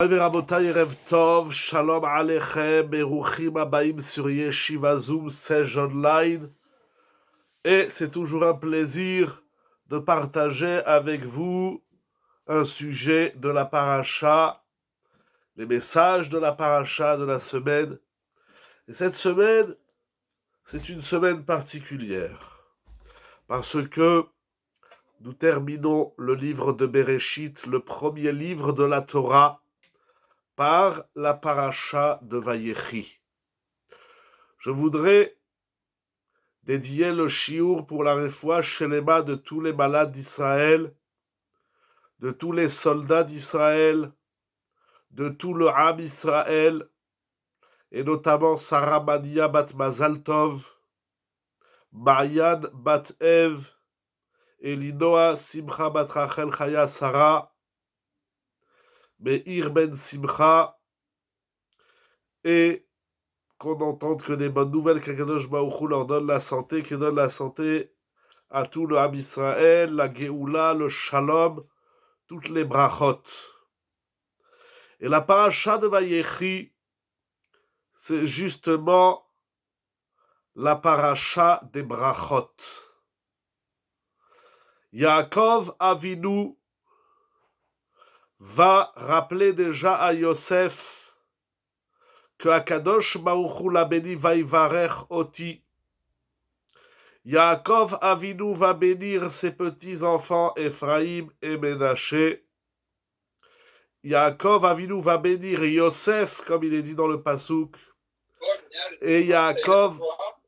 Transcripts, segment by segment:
Rabotai Erev Tov, Shalom Aleichem, Beruchim Abaim sur Yeshiva Zoom, Sage Online. Et c'est toujours un plaisir de partager avec vous un sujet de la paracha, les messages de la paracha de la semaine. Et cette semaine, c'est une semaine particulière, parce que nous terminons le livre de Bereshit, le premier livre de la Torah, par la paracha de Vayechi. Je voudrais dédier le shiur pour la refoua shelema de tous les malades d'Israël, de tous les soldats d'Israël, de tout le Ham Israël, et notamment Sarah Mania bat Mazal Tov, Mayan bat Ev, Elinoa Simcha bat Rachel Chaya Sarah, Meir ben Simcha, et qu'on n'entende que des bonnes nouvelles, qu'Akadosh Baruch Hu leur donne la santé, qu'il donne la santé à tout le Ham Israël, la Géoula, le Shalom, toutes les brachot. Et la paracha de Vayechi, c'est justement la paracha des brachot. Yaakov Avinu va rappeler déjà à Yosef que Akadosh Baruch Hu l'a béni, Vaivarech Oti. Yaakov Avinu va bénir ses petits-enfants Ephraim et Ménaché. Yaakov Avinu va bénir Yosef, comme il est dit dans le Passouk. Et Yaakov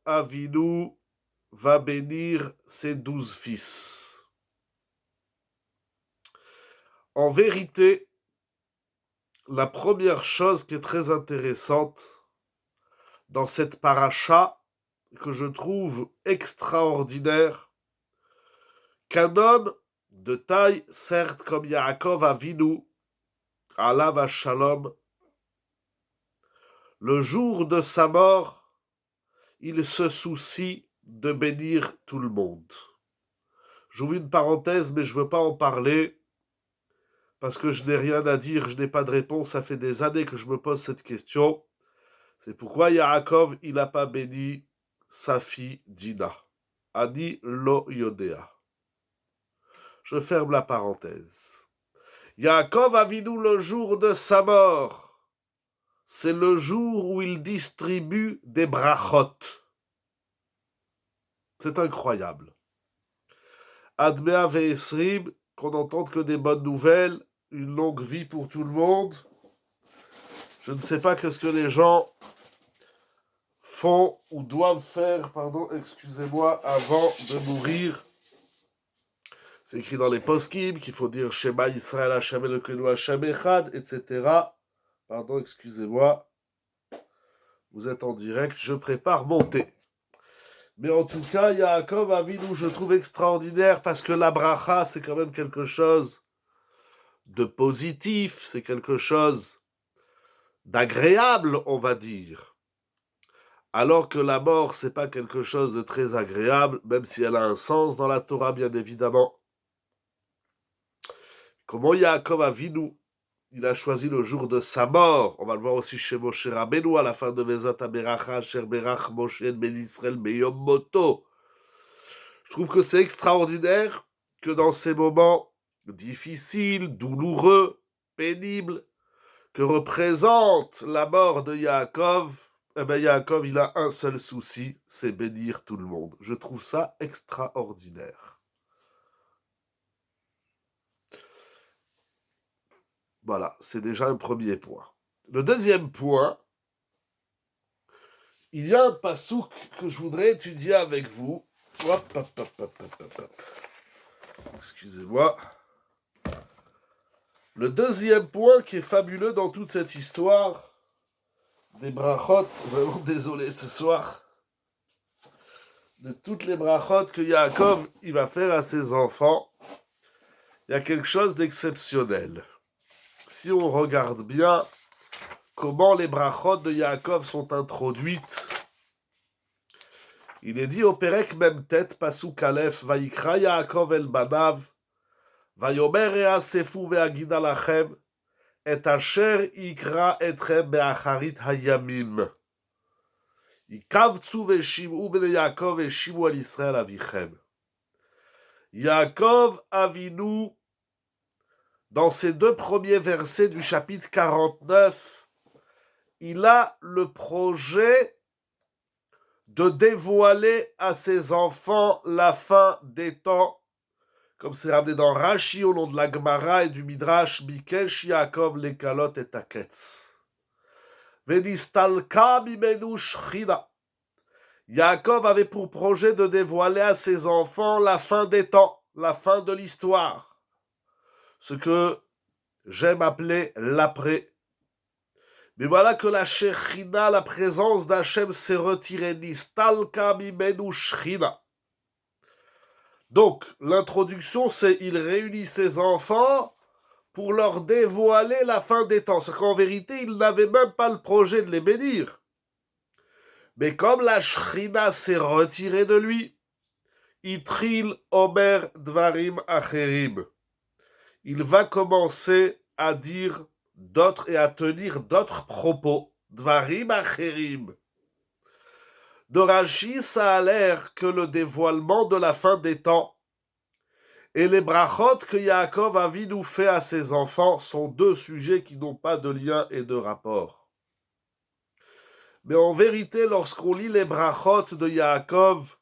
Avinu va bénir ses 12 fils. En vérité, la première chose qui est très intéressante dans cette paracha, que je trouve extraordinaire, qu'un homme de taille, certes comme Yaakov Avinu, Alav Shalom, le jour de sa mort, il se soucie de bénir tout le monde. J'ouvre une parenthèse, mais je ne veux pas en parler, parce que je n'ai rien à dire, je n'ai pas de réponse, ça fait des années que je me pose cette question. C'est pourquoi Yaakov, il n'a pas béni sa fille Dina. Ani lo yodea. Je ferme la parenthèse. Yaakov Avinu, le jour de sa mort, c'est le jour où il distribue des brachot. C'est incroyable. Admea ve'esrim, qu'on n'entende que des bonnes nouvelles, une longue vie pour tout le monde. Je ne sais pas ce que les gens font ou doivent faire, excusez-moi, avant de mourir. C'est écrit dans les poskim qu'il faut dire Shema Yisrael Hashem Elokeinu Hashem Echad, etc. Pardon, excusez-moi. Vous êtes en direct, je prépare mon thé. Mais en tout cas, Yaakov Avinu, je trouve extraordinaire parce que la bracha, c'est quand même quelque chose de positif, c'est quelque chose d'agréable, on va dire. Alors que la mort, c'est pas quelque chose de très agréable, même si elle a un sens dans la Torah, bien évidemment. Comment Yaakov Avinu, il a choisi le jour de sa mort. On va le voir aussi chez Moshe Rabbeinu à la fin de Vezat HaBeracha, Asher Berach Moshe Ben Israël Beyom Moto. Je trouve que c'est extraordinaire que dans ces moments difficiles, douloureux, pénibles, que représente la mort de Yaakov, Yaakov, il a un seul souci, c'est bénir tout le monde. Je trouve ça extraordinaire. Voilà, c'est déjà un premier point. Le deuxième point, il y a un passouk que je voudrais étudier avec vous. Excusez-moi. Le deuxième point qui est fabuleux dans toute cette histoire des brachot, vraiment désolé ce soir, de toutes les brachot que Yaakov il va faire à ses enfants, il y a quelque chose d'exceptionnel. Si on regarde bien comment les brachot de Yaakov sont introduites, il est dit au Perek Memtet, Pasuk Aleph, Vayikra Yaakov el Banav, Vayomer Easefu ve'agida lachem, et asher ikra etchem be'acharit hayamim. Ikavtsu ve'shim'u b'nei Yaakov ve'shim'u al Yisrael avichem. Yaakov Avinu, dans ces deux premiers versets du chapitre 49, il a le projet de dévoiler à ses enfants la fin des temps, comme c'est ramené dans Rashi au nom de la Gemara et du Midrash, Bikesh Yaakov lekalot et aketz. Venistalka mimenu shchina. Yaakov avait pour projet de dévoiler à ses enfants la fin des temps, la fin de l'histoire, ce que j'aime appeler l'après. Mais voilà que la Shechina, la présence d'Hachem, s'est retirée. Nistalka mimenu shchina. Donc, l'introduction, c'est il réunit ses enfants pour leur dévoiler la fin des temps. C'est qu'en vérité, il n'avait même pas le projet de les bénir. Mais comme la Shrina s'est retirée de lui, Itril Omer Dvarim Acherim. Il va commencer à dire d'autres et à tenir d'autres propos. Dvarim Acherim. De Rashi, ça a l'air que le dévoilement de la fin des temps et les brachot que Yaakov Avinu fait à ses enfants sont deux sujets qui n'ont pas de lien et de rapport. Mais en vérité, lorsqu'on lit les brachot de Yaakov,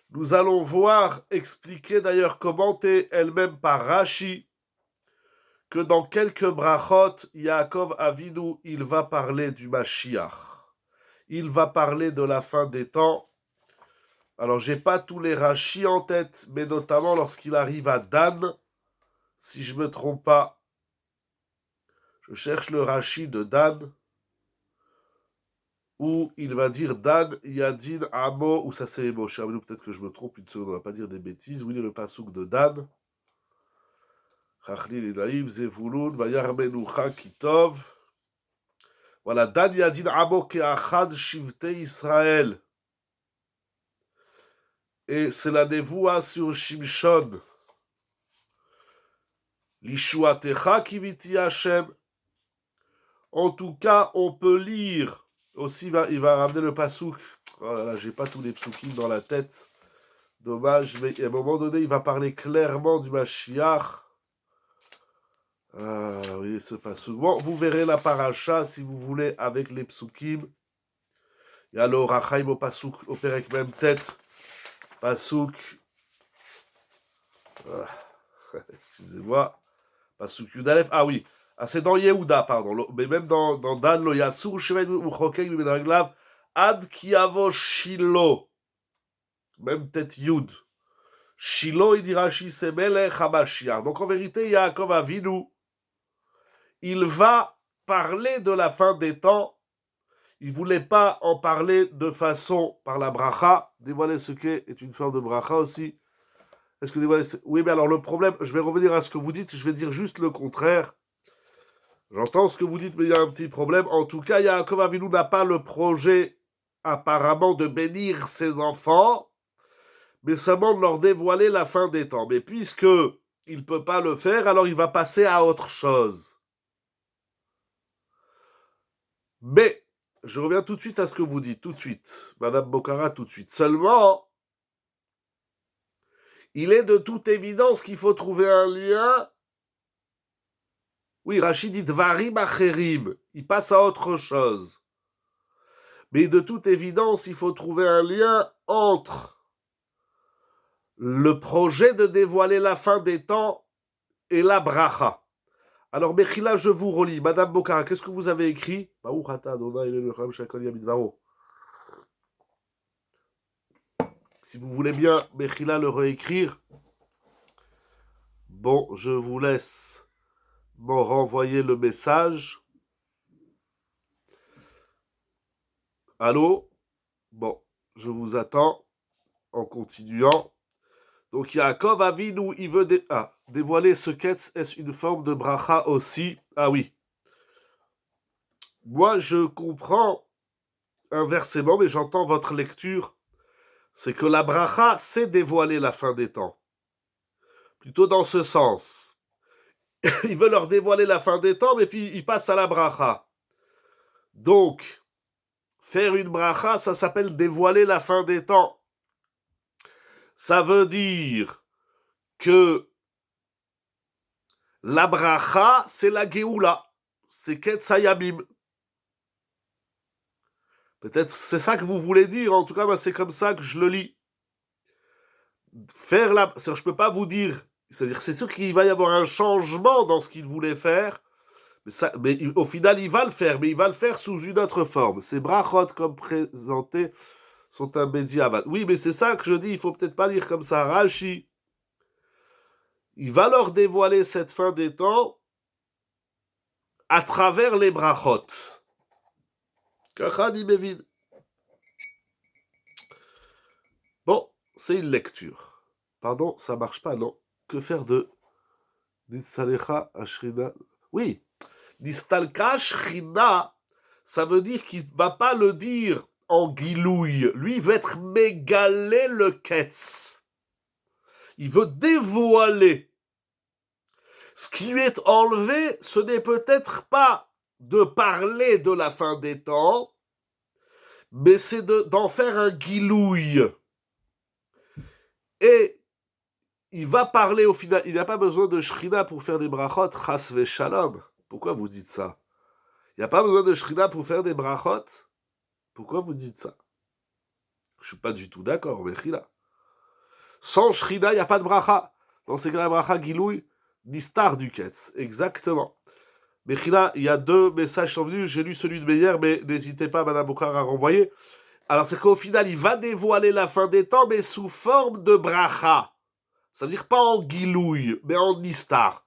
nous allons voir, expliquer d'ailleurs commenté elle-même par Rashi, que dans quelques brachot, Yaakov Avinu, il va parler du Mashiach. Il va parler de la fin des temps. Alors, j'ai pas tous les Rashi en tête, mais notamment lorsqu'il arrive à Dan, si je me trompe pas, je cherche le Rashi de Dan, où il va dire Dan Yadin Amo, ou ça c'est Moshe, peut-être que je me trompe une seconde, on va pas dire des bêtises. Oui, le pasouk de Dan. Chachli Lenaïm, Zevulun, Vayar Menucha Kitov. Voilà, Dan Yadin Amo Keachad Shivte Israël. Et c'est la névoie sur Shimshon. Lishuatecha Kiviti Hashem. En tout cas, on peut lire. Aussi, il va ramener le pasouk. Oh là là, j'ai pas tous les psukim dans la tête. Dommage, mais à un moment donné, il va parler clairement du Mashiach. Ah oui, ce pasouk. Bon, vous verrez la paracha, si vous voulez, avec les psukim. Il y a le Rachaim au pasouk, au Perek même tête. Pasouk. Excusez-moi. Pasouk Yudalef. Ah oui. Ah, c'est dans Yehuda, pardon. Mais même dans Dan, lo Yasur, Shemen Uchokek, Bimedraglav, Ad Kiavo Shilo. Même tête Yud. Shilo, il dira Shi Semele Chamashiach. Donc en vérité, Yaakov Avinu, il va parler de la fin des temps. Il ne voulait pas en parler de façon par la bracha. Dévoiler ce qu'est est une forme de bracha aussi. Est-ce que dévoiler... Oui, mais alors le problème, je vais revenir à ce que vous dites, je vais dire juste le contraire. J'entends ce que vous dites, mais il y a un petit problème. En tout cas, Yaakov Avinu n'a pas le projet, apparemment, de bénir ses enfants, mais seulement de leur dévoiler la fin des temps. Mais puisque il ne peut pas le faire, alors il va passer à autre chose. Mais, je reviens tout de suite à ce que vous dites, tout de suite. Madame Bokhara, tout de suite. Seulement, il est de toute évidence qu'il faut trouver un lien. Oui, Rachid dit Dvarim Acherim. Il passe à autre chose. Mais de toute évidence, il faut trouver un lien entre le projet de dévoiler la fin des temps et la bracha. Alors, Mechila, je vous relis. Madame Bokhara, qu'est-ce que vous avez écrit? Si vous voulez bien, Mechila, le réécrire. Bon, je vous laisse m'en renvoyer le message. Allô? Bon, je vous attends en continuant. Donc, Yaakov Avinu, il veut dévoiler ce qu'est une forme de bracha aussi. Ah oui. Moi, je comprends inversement, mais j'entends votre lecture. C'est que la bracha, c'est dévoiler la fin des temps. Plutôt dans ce sens. il veut leur dévoiler la fin des temps, mais puis il passe à la bracha. Donc, faire une bracha, ça s'appelle dévoiler la fin des temps. Ça veut dire que la bracha, c'est la Géoula, c'est Ketsayamim. Peut-être c'est ça que vous voulez dire, en tout cas, c'est comme ça que je le lis. Faire la... Je peux pas vous dire, c'est-à-dire c'est sûr qu'il va y avoir un changement dans ce qu'il voulait faire, mais au final, il va le faire, mais il va le faire sous une autre forme. Ces brachot, comme présentés, sont un Bediavad. Oui, mais c'est ça que je dis, il faut peut-être pas dire comme ça. Rashi, il va leur dévoiler cette fin des temps à travers les brachot. Kachani Mevin. Bon, c'est une lecture. Pardon, ça marche pas, non? Que faire de Nistalecha Ashrina? Oui, Nistalka Shrina, ça veut dire qu'il ne va pas le dire en guilouille. Lui, il veut être mégalé le ketz. Il veut dévoiler. Ce qui lui est enlevé, ce n'est peut-être pas de parler de la fin des temps, mais c'est d'en faire un guilouille. Et il va parler au final. Il n'y a pas besoin de Shrina pour faire des brachot, chas ve shalom. Pourquoi vous dites ça? Il n'y a pas besoin de Shrina pour faire des brachot. Pourquoi vous dites ça? Je ne suis pas du tout d'accord, mais Chila. Sans Shrina, il n'y a pas de bracha. Dans ces cas-là, bracha gilouï, nistar du ketz. Exactement. Mais Chila, il y a 2 messages qui sont venus. J'ai lu celui de Meyer, mais n'hésitez pas, Madame Bokar, à renvoyer. Alors, c'est qu'au final, il va dévoiler la fin des temps, mais sous forme de bracha. Ça veut dire pas en gilouï, mais en nistar.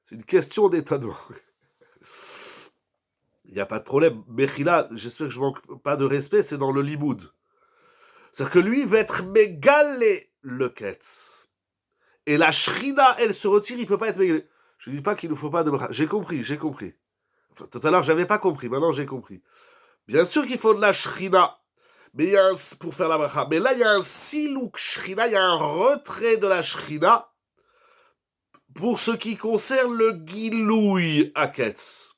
C'est une question d'étonnement. Il n'y a pas de problème. Mechila, j'espère que je ne manque pas de respect, c'est dans le limoud. C'est-à-dire que lui va être mégalé le ketz. Et la shrina, elle se retire, il ne peut pas être mégalé. Je ne dis pas qu'il ne faut pas de bracha. J'ai compris. Enfin, tout à l'heure, je n'avais pas compris. Maintenant, j'ai compris. Bien sûr qu'il faut de la shrina. Mais il y a pour faire la bracha. Mais là, il y a un silouk shrina, il y a un retrait de la shrina pour ce qui concerne le gilouï à ketz.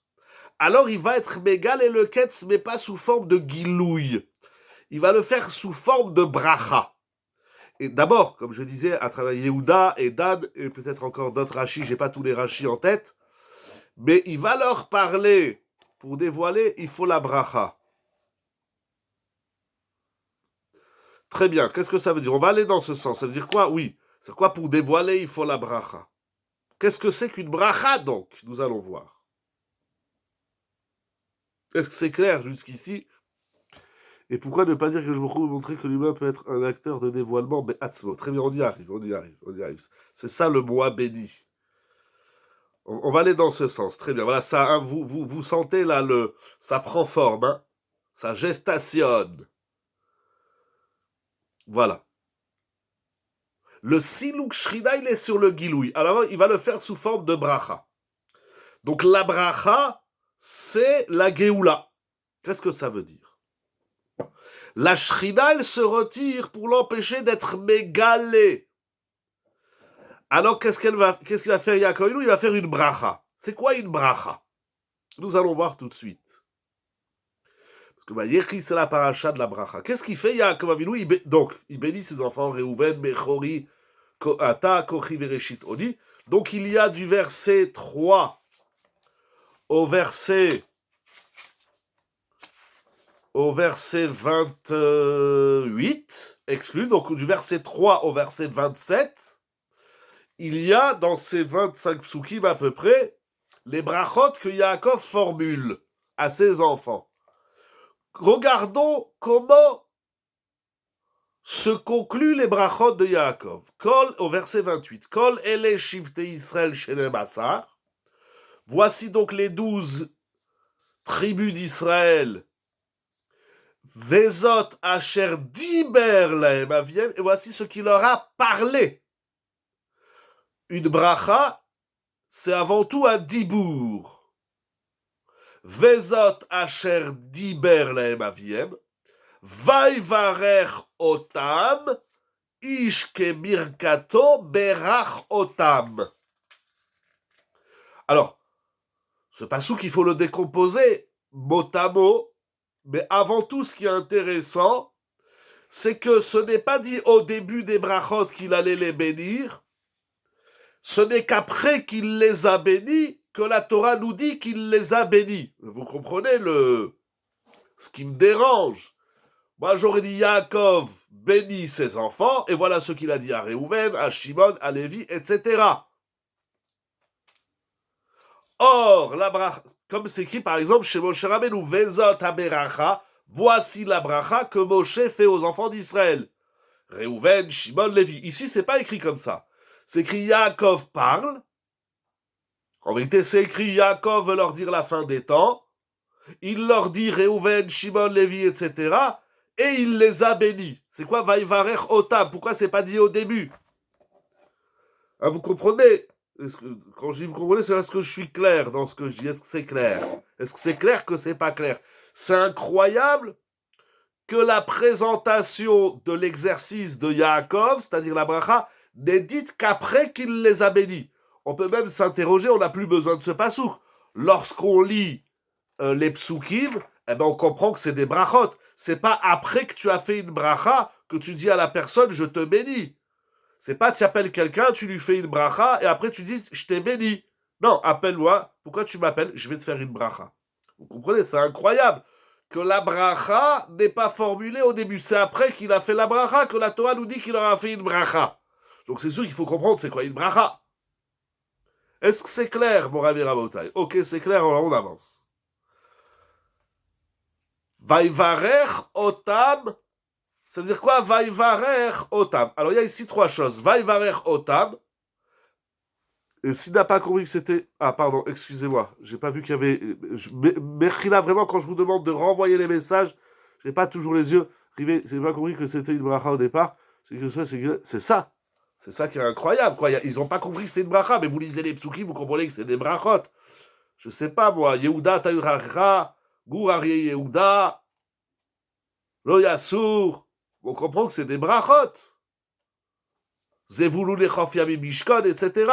Alors il va être mégal et le ketz, mais pas sous forme de gilouï. Il va le faire sous forme de bracha. Et d'abord, comme je disais, à travers Yehuda et Dan, et peut-être encore d'autres rachis, j'ai pas tous les rachis en tête, mais il va leur parler, pour dévoiler, il faut la bracha. Très bien, qu'est-ce que ça veut dire? On va aller dans ce sens. Ça veut dire quoi? Oui. C'est quoi pour dévoiler, il faut la bracha? Qu'est-ce que c'est qu'une bracha, donc? Nous allons voir. Est-ce que c'est clair jusqu'ici? Et pourquoi ne pas dire que je me trouve montrer que l'humain peut être un acteur de dévoilement? Mais Atzmo, très bien, on y arrive. C'est ça le mois béni. On va aller dans ce sens, très bien. Voilà, ça, hein, vous sentez là, ça prend forme, hein, ça gestationne. Voilà. Le Silouk Shrina, il est sur le Giloui. Alors, il va le faire sous forme de bracha. Donc, la bracha, c'est la Géoula. Qu'est-ce que ça veut dire? La Shrina, elle se retire pour l'empêcher d'être mégalée. Alors, qu'est-ce qu'il va faire Yaakov Avinu? Il va faire une bracha. C'est quoi une bracha? Nous allons voir tout de suite. Parce que Vayechi, c'est la paracha de la bracha. Qu'est-ce qu'il fait Yaakov Avinu? Donc, il bénit ses enfants, Reuven, Mechori, Ata, Kochi, Vereshit, Oni. Donc, il y a du verset 3 au verset 28, exclu. Donc, du verset 3 au verset 27, il y a dans ces 25 psukim à peu près les brachot que Yaakov formule à ses enfants. Regardons comment se concluent les brachot de Yaakov. Kol, au verset 28, Kol ele shivte Israël shenem asar. Voici donc les 12 tribus d'Israël. Vezot asher diber lahem aviem. Et voici ce qu'il leur a parlé. Une bracha, c'est avant tout un dibour. Vezot asher diber lahem aviem. Vaivarech otam. Ish ke birkato berach otam. Alors, ce pasouk, il faut le décomposer mot à mot, mais avant tout, ce qui est intéressant, c'est que ce n'est pas dit au début des brachot qu'il allait les bénir, ce n'est qu'après qu'il les a bénis que la Torah nous dit qu'il les a bénis. Vous comprenez ce qui me dérange. Moi, j'aurais dit Yaakov bénit ses enfants, et voilà ce qu'il a dit à Réhouven, à Shimon, à Lévi, etc. Or, la bracha, comme c'est écrit par exemple chez Moshe Rabbeinu, Vezot haberacha, voici la bracha que Moshe fait aux enfants d'Israël. Réhouven, Shimon, Lévi. Ici, c'est pas écrit comme ça. C'est écrit Yaakov parle. En vérité, c'est écrit Yaakov veut leur dire la fin des temps. Il leur dit Réhouven, Shimon, Lévi, etc. Et il les a bénis. C'est quoi Vaïvarech Otam? Pourquoi c'est pas dit au début? Ah, vous comprenez? Quand je dis vous comprenez, c'est parce que je suis clair dans ce que je dis. Est-ce que c'est clair? Est-ce que c'est clair que c'est pas clair? C'est incroyable que la présentation de l'exercice de Yaakov, c'est-à-dire la bracha, n'est dite qu'après qu'il les a bénis. On peut même s'interroger, on n'a plus besoin de ce pasouk. Lorsqu'on lit les psukim, eh ben on comprend que c'est des brachot. C'est pas après que tu as fait une bracha que tu dis à la personne je te bénis. C'est pas tu appelles quelqu'un, tu lui fais une bracha et après tu dis je t'ai béni. Non, appelle-moi. Pourquoi tu m'appelles? Je vais te faire une bracha. Vous comprenez? C'est incroyable que la bracha n'est pas formulée au début. C'est après qu'il a fait la bracha que la Torah nous dit qu'il aura fait une bracha. Donc c'est sûr qu'il faut comprendre c'est quoi une bracha. Est-ce que c'est clair, mon Rabbi Rabotai? Ok, c'est clair, alors on avance. Vaïvarech otam. Ça veut dire quoi? Vaïvarech otam. Alors il y a ici trois choses. Vaïvarech otam. Et s'il n'a pas compris que c'était... Ah, pardon, excusez-moi. J'ai pas vu qu'il y avait... Merchila, vraiment, quand je vous demande de renvoyer les messages, j'ai pas toujours les yeux rivés. J'ai pas compris que c'était une bracha au départ. C'est ça. C'est ça qui est incroyable, quoi. Ils n'ont pas compris que c'est une bracha, mais vous lisez les psukim, vous comprenez que c'est des brachot. Je sais pas, moi. Yehuda, Taïracha, Gour, Arié, Yehuda, Lo Yassur. On comprend que c'est des brachot. Zevulu, Lechof, Yamim, Mishkon, etc.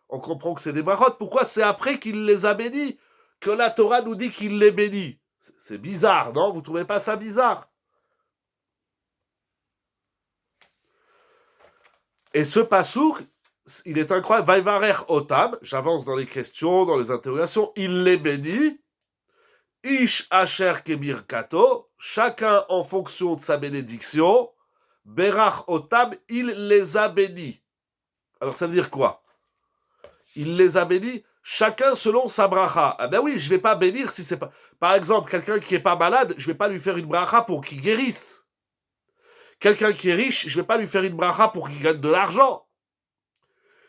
On comprend que c'est des brachot. Pourquoi c'est après qu'il les a bénis que la Torah nous dit qu'il les bénit? C'est bizarre, non? Vous trouvez pas ça bizarre? Et ce pasouk, il est incroyable. Vaïvarech otam, j'avance dans les questions, dans les interrogations, il les bénit. Ish asher kebir kato, chacun en fonction de sa bénédiction. Berach otam, il les a bénis. Alors ça veut dire quoi? Il les a bénis, chacun selon sa bracha. Ah ben oui, je vais pas bénir si c'est pas... Par exemple, quelqu'un qui est pas malade, je vais pas lui faire une bracha pour qu'il guérisse. Quelqu'un qui est riche, je vais pas lui faire une bracha pour qu'il gagne de l'argent.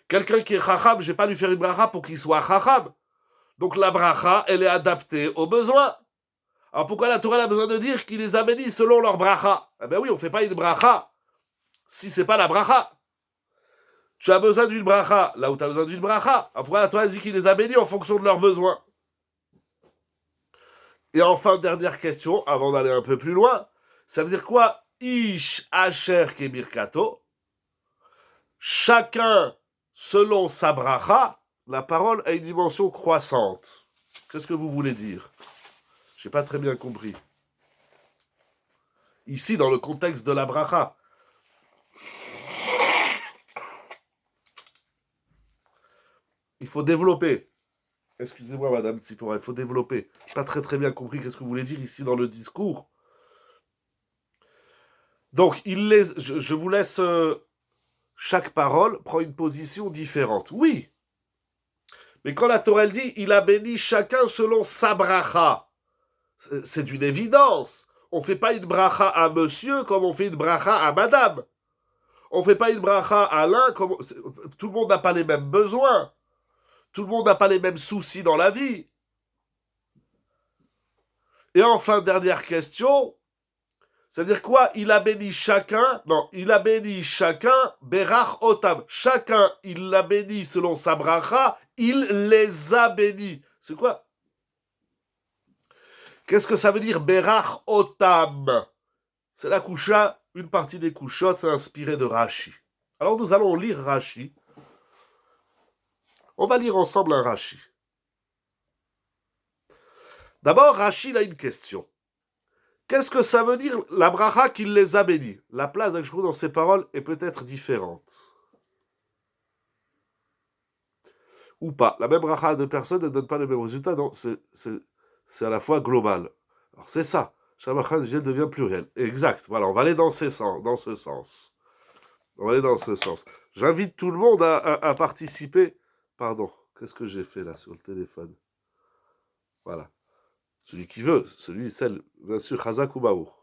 Quelqu'un qui est chacham, je vais pas lui faire une bracha pour qu'il soit chacham. Donc la bracha, elle est adaptée aux besoins. Alors pourquoi la Torah a besoin de dire qu'il les a bénis selon leur bracha? Eh ben oui, on fait pas une bracha si c'est pas la bracha. Tu as besoin d'une bracha là où tu as besoin d'une bracha. Alors pourquoi la Torah dit qu'il les a bénis en fonction de leurs besoins? Et enfin, dernière question, avant d'aller un peu plus loin, ça veut dire quoi? Ish asher kebirkato. Chacun selon sa bracha, la parole a une dimension croissante. Qu'est-ce que vous voulez dire? Je n'ai pas très bien compris. Ici, dans le contexte de la bracha. Il faut développer. Excusez-moi, Madame Tsipora, il faut développer. Je n'ai pas très bien compris qu'est-ce que vous voulez dire ici dans le discours. Donc, je vous laisse... chaque parole prend une position différente. Oui. Mais quand la Torah dit, il a béni chacun selon sa bracha, c'est une évidence. On ne fait pas une bracha à monsieur comme on fait une bracha à madame. On ne fait pas une bracha à l'un comme... Tout le monde n'a pas les mêmes besoins. Tout le monde n'a pas les mêmes soucis dans la vie. Et enfin, dernière question... C'est-à-dire quoi? Il a béni chacun. Non, il a béni chacun. Berach otam. Chacun, il l'a béni selon sa bracha. Il les a bénis. C'est quoi? Qu'est-ce que ça veut dire Berach otam? C'est la kusha, une partie des kushot, c'est inspiré de Rashi. Alors nous allons lire Rashi. On va lire ensemble un Rashi. D'abord, Rachid a une question. Qu'est-ce que ça veut dire la bracha qu'il les a bénis? La place d'Akshprou dans ces paroles est peut-être différente. Ou pas. La même bracha à deux personnes ne donne pas le même résultat. Non, c'est à la fois global. Alors c'est ça. Shamachan devient pluriel. Exact. Voilà, on va aller dans ce sens. On va aller dans ce sens. J'invite tout le monde à participer. Pardon, qu'est-ce que j'ai fait là sur le téléphone? Voilà. Celui qui veut, celle, bien sûr, Chazak ou Baour.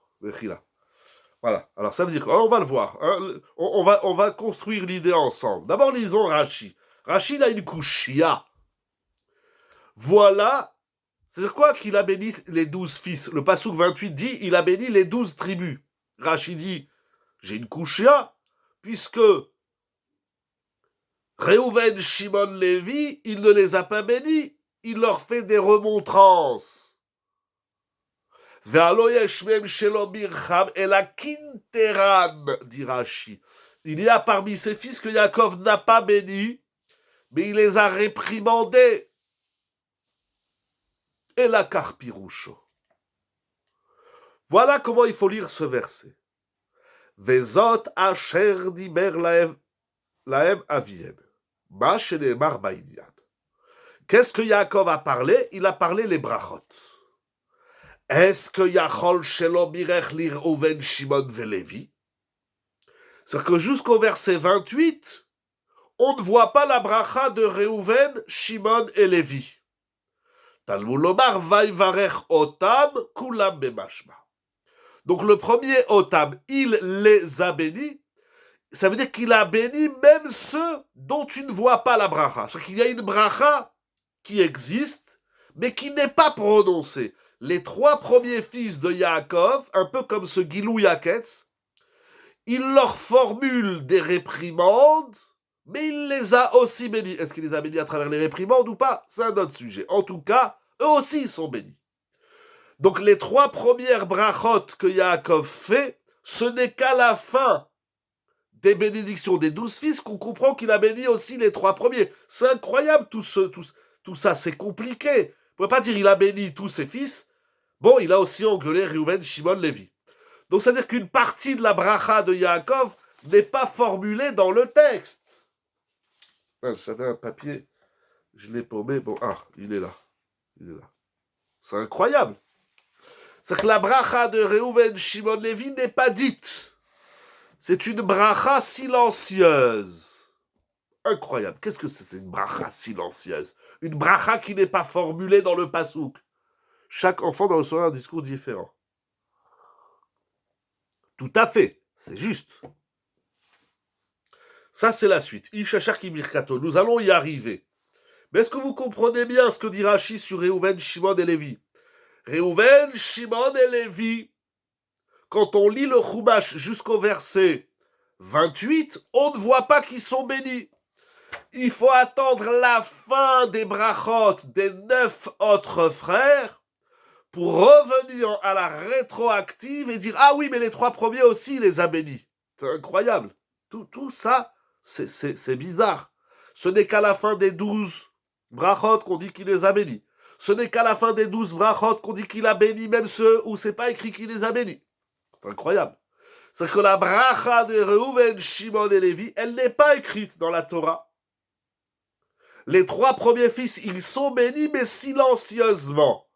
Voilà. Alors ça veut dire qu'on va le voir. Hein. On va construire l'idée ensemble. D'abord, lisons Rashi. Rashi, il a une kushia. Voilà. C'est-à-dire quoi qu'il a béni les 12 fils. Le Passouk 28 dit, il a béni les 12 tribus. Rashi dit, j'ai une kushia, puisque Réhouven, Shimon, Lévi, il ne les a pas bénis. Il leur fait des remontrances. Et la Kinteran, dit Rashi. Il y a parmi ses fils que Yaakov n'a pas béni, mais il les a réprimandés. Et la Karpiroucho. Voilà comment il faut lire ce verset. Vezot asher diber laem aviem. Ma shenemar ba'inyan. Qu'est-ce que Yaakov a parlé? Il a parlé les brachot. Est-ce que Yachol Shelo Mirech Lir Oven Shimon Velevi? C'est-à-dire que jusqu'au verset 28, on ne voit pas la bracha de Réhouven, Shimon et Lévi. Talmud Lomar Vaivarech Otam Kulam Bemashma. Donc le premier Otam, il les a bénis. Ça veut dire qu'il a béni même ceux dont tu ne vois pas la bracha. C'est-à-dire qu'il y a une bracha qui existe, mais qui n'est pas prononcée. Les 3 premiers fils de Yaakov, un peu comme ce Gilou Yaketz, il leur formule des réprimandes, mais il les a aussi bénis. Est-ce qu'il les a bénis à travers les réprimandes ou pas? C'est un autre sujet. En tout cas, eux aussi sont bénis. Donc les 3 premières brachot que Yaakov fait, ce n'est qu'à la fin des bénédictions des 12 fils qu'on comprend qu'il a béni aussi les 3 premiers. C'est incroyable tout ça, c'est compliqué. On ne peut pas dire il a béni tous ses fils. Bon, il a aussi engueulé Réhouven, Shimon, Lévi. Donc, ça veut dire qu'une partie de la bracha de Yaakov n'est pas formulée dans le texte. J'avais un papier, je l'ai paumé. Bon, il est là. C'est incroyable. C'est que la bracha de Réhouven, Shimon, Lévi n'est pas dite. C'est une bracha silencieuse. Incroyable. Qu'est-ce que c'est une bracha silencieuse? Une bracha qui n'est pas formulée dans le pasouk. Chaque enfant doit recevoir un discours différent. Tout à fait, c'est juste. Ça, c'est la suite. Ishachar Kimirkato, nous allons y arriver. Mais est-ce que vous comprenez bien ce que dit Rashi sur Réhouven, Shimon et Lévi? Réhouven, Shimon et Lévi, quand on lit le Chumash jusqu'au verset 28, on ne voit pas qu'ils sont bénis. Il faut attendre la fin des brachot des 9 autres frères pour revenir à la rétroactive et dire « Ah oui, mais les 3 premiers aussi, il les a bénis. » C'est incroyable. Tout ça, c'est bizarre. Ce n'est qu'à la fin des 12 brachot qu'on dit qu'il les a bénis. Ce n'est qu'à la fin des 12 brachot qu'on dit qu'il a béni même ceux où c'est pas écrit qu'il les a bénis. C'est incroyable. C'est que la bracha de Réhouven, Shimon et Lévi, elle n'est pas écrite dans la Torah. Les 3 premiers fils, ils sont bénis, mais silencieusement.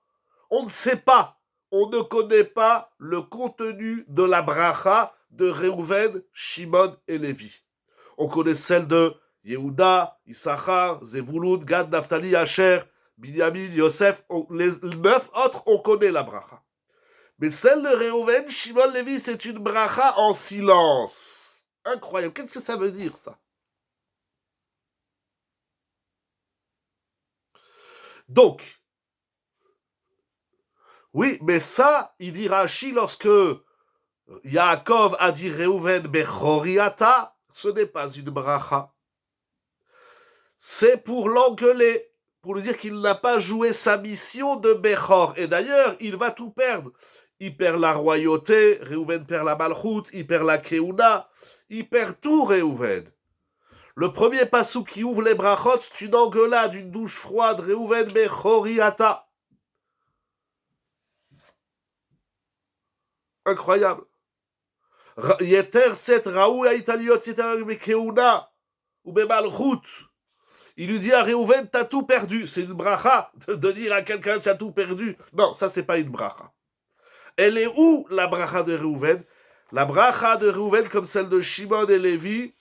On ne sait pas, on ne connaît pas le contenu de la bracha de Réhouven, Shimon et Lévi. On connaît celle de Yehuda, Issachar, Zevulun, Gad, Naphtali, Asher, Binyamin, Yosef. Les 9 autres, on connaît la bracha. Mais celle de Réhouven, Shimon, Lévi, c'est une bracha en silence. Incroyable. Qu'est-ce que ça veut dire, ça? Donc, oui, mais ça, il dit Rashi, lorsque Yaakov a dit Réhouven Bechoriata, ce n'est pas une bracha. C'est pour l'engueuler, pour lui dire qu'il n'a pas joué sa mission de Bechor. Et d'ailleurs, il va tout perdre. Il perd la royauté, Réhouven perd la malchoute, il perd la keuna, il perd tout, Réhouven. Le premier passou qui ouvre les brachot, c'est une engueulade, une douche froide, Réhouven Bechoriata. Incroyable. Yeter set raou aitaliot yeter bekeuna ou bemalchut. Il lui dit à Réhouven, t'as tout perdu. C'est une bracha de dire à quelqu'un, t'as tout perdu. Non, ça, c'est pas une bracha. Elle est où, la bracha de Réhouven? La bracha de Réhouven, comme celle de Shimon et Lévi,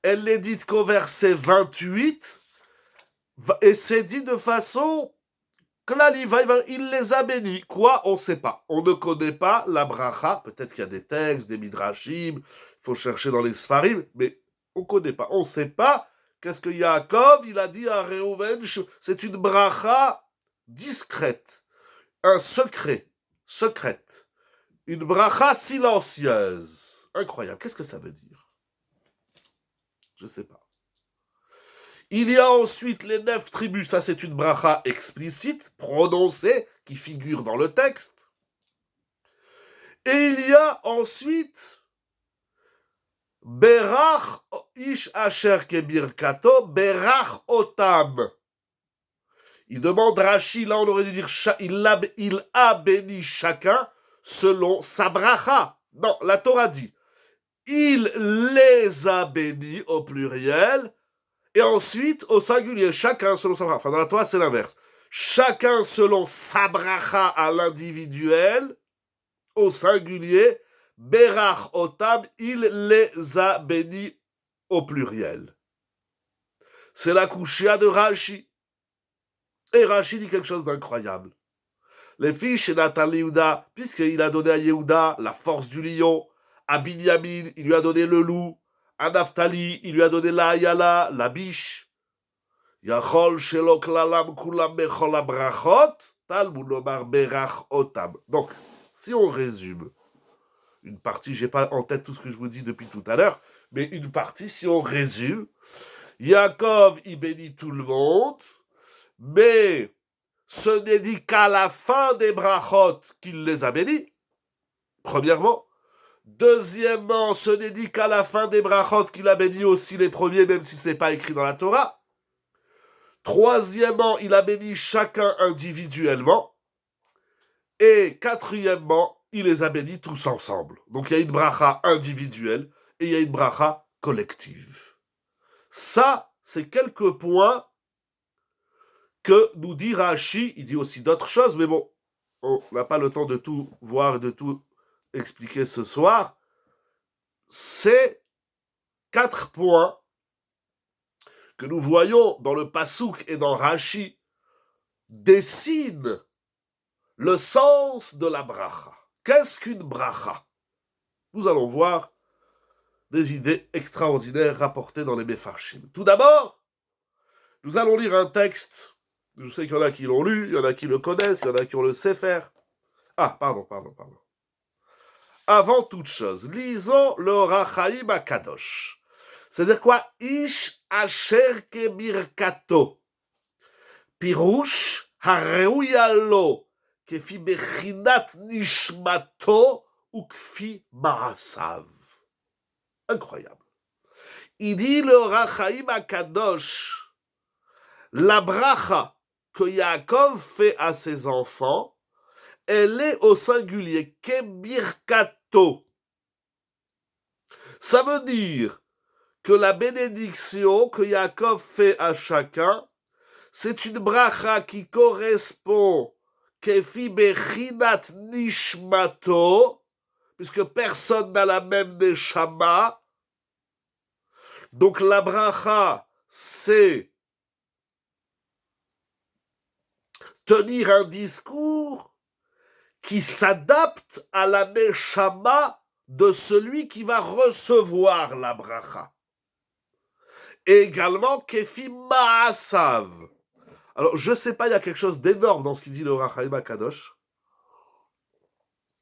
elle n'est dite qu'au verset 28, et c'est dit de façon que là, il les a bénis. Quoi? On ne sait pas. On ne connaît pas la bracha. Peut-être qu'il y a des textes, des midrashim, il faut chercher dans les sfarim, mais on ne connaît pas. On ne sait pas. Qu'est-ce que Yaakov, il a dit à Réhouven? C'est une bracha discrète, un secret, secrète, une bracha silencieuse. Incroyable. Qu'est-ce que ça veut dire? Je ne sais pas. Il y a ensuite les 9 tribus, ça c'est une bracha explicite, prononcée, qui figure dans le texte. Et il y a ensuite Berach ish asher kebirkato, Berach otam. Il demande Rashi, là on aurait dû dire il a béni chacun selon sa bracha. Non, la Torah dit il les a bénis au pluriel. Et ensuite, au singulier, chacun selon sa bracha. Enfin, dans la Torah, c'est l'inverse. Chacun selon sa bracha à l'individuel, au singulier, Berach otam, il les a bénis au pluriel. C'est la kushia de Rashi. Et Rashi dit quelque chose d'incroyable. Les filles chez Nathan Yehuda, puisqu'il a donné à Yehuda la force du lion, à Binyamin, il lui a donné le loup, à Naphtali, il lui a donné la Ayala, la biche. Yachol shelo klalam kulam bechol abrachot, talmud lomar berach otam. Donc, si on résume une partie, j'ai pas en tête tout ce que je vous dis depuis tout à l'heure, mais une partie, si on résume, Yaakov, il bénit tout le monde, mais ce n'est dit qu'à la fin des brachot qu'il les a bénis, premièrement. Deuxièmement, ce n'est dit qu'à la fin des brachot qu'il a béni aussi les premiers, même si ce n'est pas écrit dans la Torah. Troisièmement, il a béni chacun individuellement. Et quatrièmement, il les a bénis tous ensemble. Donc il y a une bracha individuelle et il y a une bracha collective. Ça, c'est quelques points que nous dit Rashi. Il dit aussi d'autres choses, mais bon, on n'a pas le temps de tout voir et de tout expliquer ce soir. Ces 4 points que nous voyons dans le Passouk et dans Rashi dessinent le sens de la bracha. Qu'est-ce qu'une bracha? Nous allons voir des idées extraordinaires rapportées dans les Mefarshim. Tout d'abord, nous allons lire un texte. Je sais qu'il y en a qui l'ont lu, il y en a qui le connaissent, il y en a qui ont le Sefer. Ah, pardon. Avant toute chose, lisons le Rachaim Akadosh. C'est-à-dire quoi? Ish asher kebirkato. Pirush hareuya lo kefi bechinat nishmato ou kfi ma'asav. Incroyable. Il dit le Rachaim Akadosh, la bracha que Yaakov fait à ses enfants, elle est au singulier, kebirkato. Ça veut dire que la bénédiction que Yaakov fait à chacun, c'est une bracha qui correspond kefi bechinat nishmato, puisque personne n'a la même neshama. Donc la bracha, c'est tenir un discours qui s'adapte à la neshama de celui qui va recevoir la bracha. Et également, kefi ma'asav. Alors, je ne sais pas, il y a quelque chose d'énorme dans ce qu'il dit le Rachaim Akadosh.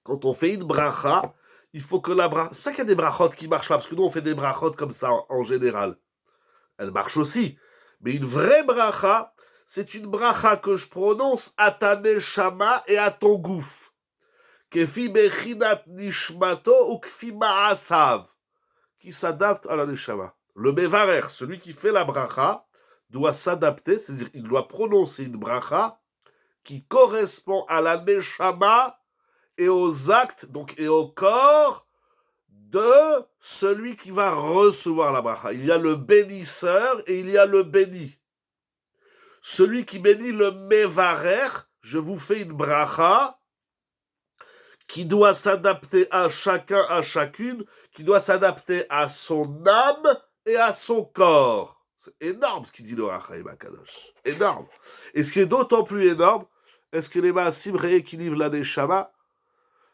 Quand on fait une bracha, il faut que la bracha... C'est pour ça qu'il y a des brachot qui ne marchent pas, parce que nous, on fait des brachot comme ça en général. Elles marchent aussi. Mais une vraie bracha, c'est une bracha que je prononce à ta neshama et à ton gouf. Kefi bechinat nishmato ou kfi ma'asav. Qui s'adapte à la neshama. Le mevarer, celui qui fait la bracha, doit s'adapter, c'est-à-dire qu'il doit prononcer une bracha qui correspond à la neshama et aux actes, donc et au corps de celui qui va recevoir la bracha. Il y a le bénisseur et il y a le béni. Celui qui bénit le mevarer, je vous fais une bracha qui doit s'adapter à chacun, à chacune, qui doit s'adapter à son âme et à son corps. C'est énorme ce qu'il dit le Rachaim Akadosh. Énorme. Et ce qui est d'autant plus énorme, est-ce que les Maasim rééquilibrent la Neshama?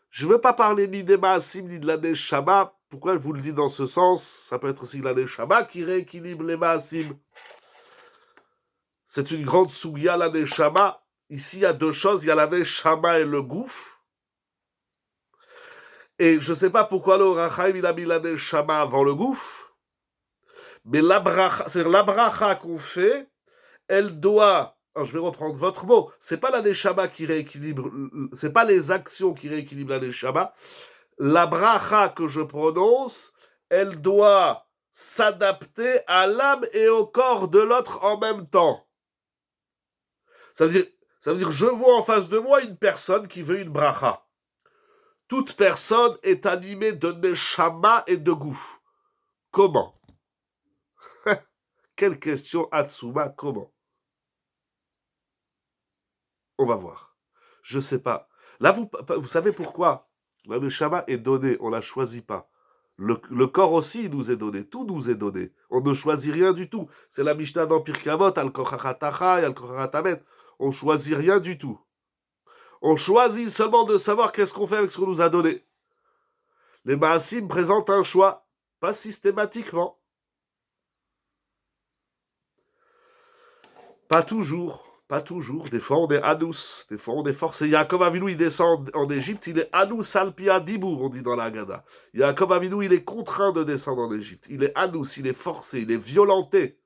Je ne veux pas parler ni des Maasim ni de la Neshama. Pourquoi je vous le dis dans ce sens? Ça peut être aussi la Neshama qui rééquilibre les Maasim. C'est une grande souya, la Neshama. Ici, il y a deux choses. Il y a la Neshama et le Gouf. Et je ne sais pas pourquoi le Rachaim il a mis la Neshama avant le Gouf. Mais la bracha qu'on fait, elle doit... Alors je vais reprendre votre mot. C'est pas la Neshama qui rééquilibre... C'est pas les actions qui rééquilibrent la Neshama. La bracha que je prononce, elle doit s'adapter à l'âme et au corps de l'autre en même temps. Ça veut dire, je vois en face de moi une personne qui veut une bracha. Toute personne est animée de Neshama et de Gouf. Comment? Quelle question, Hatsuma, comment? On va voir. Je ne sais pas. Là, vous savez pourquoi? La Neshama est donnée, on ne la choisit pas. Le corps aussi nous est donné, tout nous est donné. On ne choisit rien du tout. C'est la Mishnah dans Pirkei Avot, Al-Kochachatachai, Al-Kochachatamet. On ne choisit rien du tout. On choisit seulement de savoir qu'est-ce qu'on fait avec ce qu'on nous a donné. Les Maasim présentent un choix, pas systématiquement. Pas toujours. Pas toujours. Des fois, on est Anous. Des fois, on est forcé. Yaakov Avinu, il descend en Égypte. Il est Anous Alpia Dibour, on dit dans la Haggadah. Yaakov Avinu, il est contraint de descendre en Égypte. Il est Anous, il est forcé, il est violenté.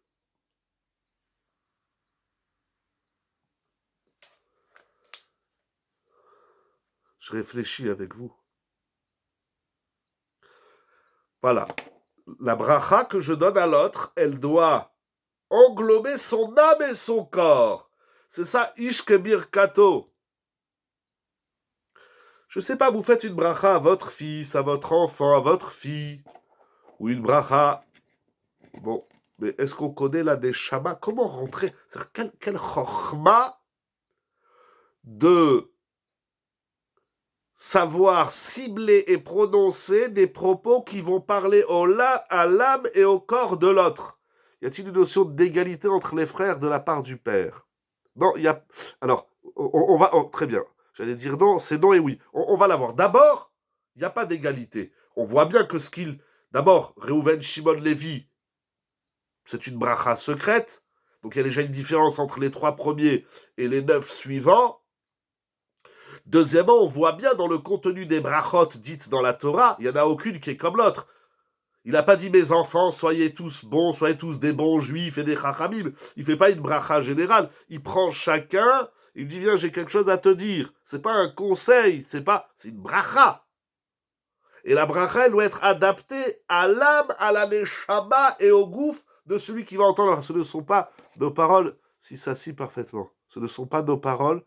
Je réfléchis avec vous. Voilà. La bracha que je donne à l'autre, elle doit englober son âme et son corps. C'est ça, Ish Kebir Kato. Je sais pas, vous faites une bracha à votre fils, à votre enfant, à votre fille, ou une bracha. Bon, mais est-ce qu'on connaît là des Neshama? Comment rentrer? C'est-à-dire, quel chorma de savoir cibler et prononcer des propos qui vont parler à l'âme et au corps de l'autre. Y a-t-il une notion d'égalité entre les frères de la part du père? Non, il y a... Alors, on va... très bien. J'allais dire non, c'est non et oui. On va l'avoir. D'abord, il n'y a pas d'égalité. On voit bien que ce qu'il... D'abord, Reuven, Shimon, Lévi, c'est une bracha secrète. Donc il y a déjà une différence entre les 3 premiers et les 9 suivants. Deuxièmement, on voit bien dans le contenu des brachot dites dans la Torah, il n'y en a aucune qui est comme l'autre. Il n'a pas dit, mes enfants, soyez tous bons, soyez tous des bons juifs et des chachamim. Il ne fait pas une bracha générale. Il prend chacun, il dit, viens, j'ai quelque chose à te dire. C'est pas un conseil, c'est une bracha. Et la bracha, elle doit être adaptée à l'âme, à la neshama et au gouffre de celui qui va entendre. Ce ne sont pas nos paroles si ça cible parfaitement. Ce ne sont pas nos paroles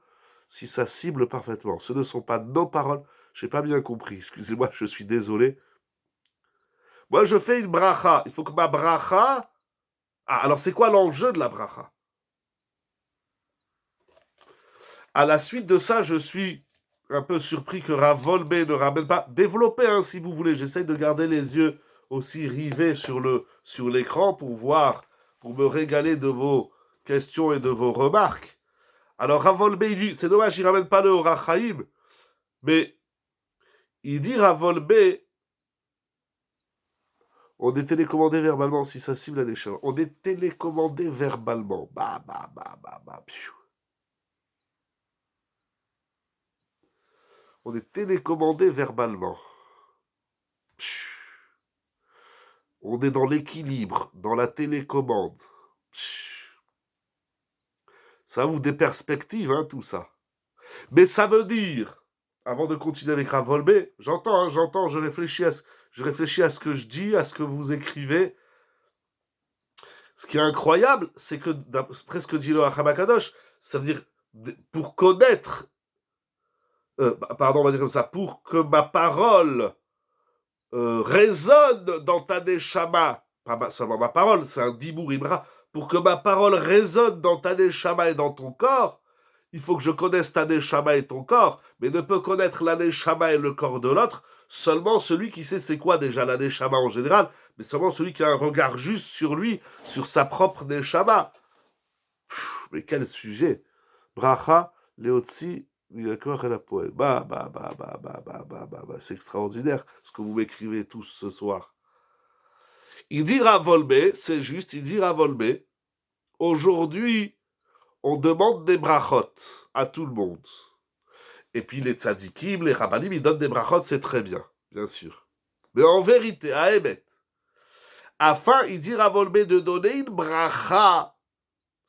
si ça cible parfaitement. Ce ne sont pas nos paroles. Je n'ai pas bien compris. Excusez-moi, je suis désolé. Moi, je fais une bracha. Il faut que ma bracha... Ah, alors c'est quoi l'enjeu de la bracha? À la suite de ça, je suis un peu surpris que Rav Wolbe ne ramène pas. Développez, hein, si vous voulez. J'essaye de garder les yeux aussi rivés sur l'écran pour voir, pour me régaler de vos questions et de vos remarques. Alors Rav Wolbe, il dit, c'est dommage, il ne ramène pas le Orach Chaim, mais il dit Rav Wolbe, on est télécommandé verbalement si ça cible la décharge. On est télécommandé verbalement. Bah, bah, bah, bah, bah, piou. On est télécommandé verbalement. On est dans l'équilibre, dans la télécommande. Ça ouvre des perspectives, hein, tout ça. Mais ça veut dire, avant de continuer avec Rav Wolbe, j'entends, je réfléchis à ce que je dis, à ce que vous écrivez. Ce qui est incroyable, c'est que, presque dit le Hacham Akadosh, ça veut dire, pour connaître pardon, on va dire comme ça, pour que ma parole résonne dans ta neshama, pas seulement ma parole, c'est un dibour ibra, pour que ma parole résonne dans ta neshama et dans ton corps, il faut que je connaisse ta neshama et ton corps, mais ne peut connaître la neshama et le corps de l'autre seulement celui qui sait c'est quoi déjà la neshama en général, mais seulement celui qui a un regard juste sur lui, sur sa propre neshama. Mais quel sujet! Bracha, Leotzi, c'est extraordinaire ce que vous m'écrivez tous ce soir. Il dit Ravolbe, c'est juste, il dit Ravolbe, aujourd'hui, on demande des brachot à tout le monde. Et puis les tzadikim, les rabbanim, ils donnent des brachot, c'est très bien sûr. Mais en vérité, à Emet, afin, il dit Ravolbe, de donner une bracha,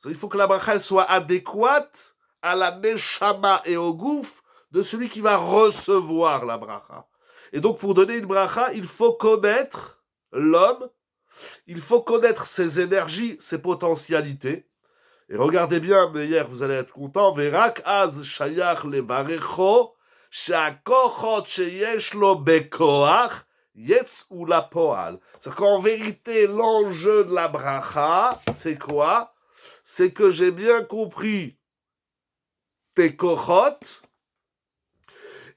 il faut que la bracha elle soit adéquate à la neshama et au gouf de celui qui va recevoir la bracha. Et donc, pour donner une bracha, il faut connaître l'homme, il faut connaître ses énergies, ses potentialités. Et regardez bien, mais hier, vous allez être content, Verak az shayach levarecho, she'akochot sheyesh lo bekoach, yetz ou la poal. C'est qu'en vérité, l'enjeu de la bracha, c'est quoi? C'est que j'ai bien compris tes kochot,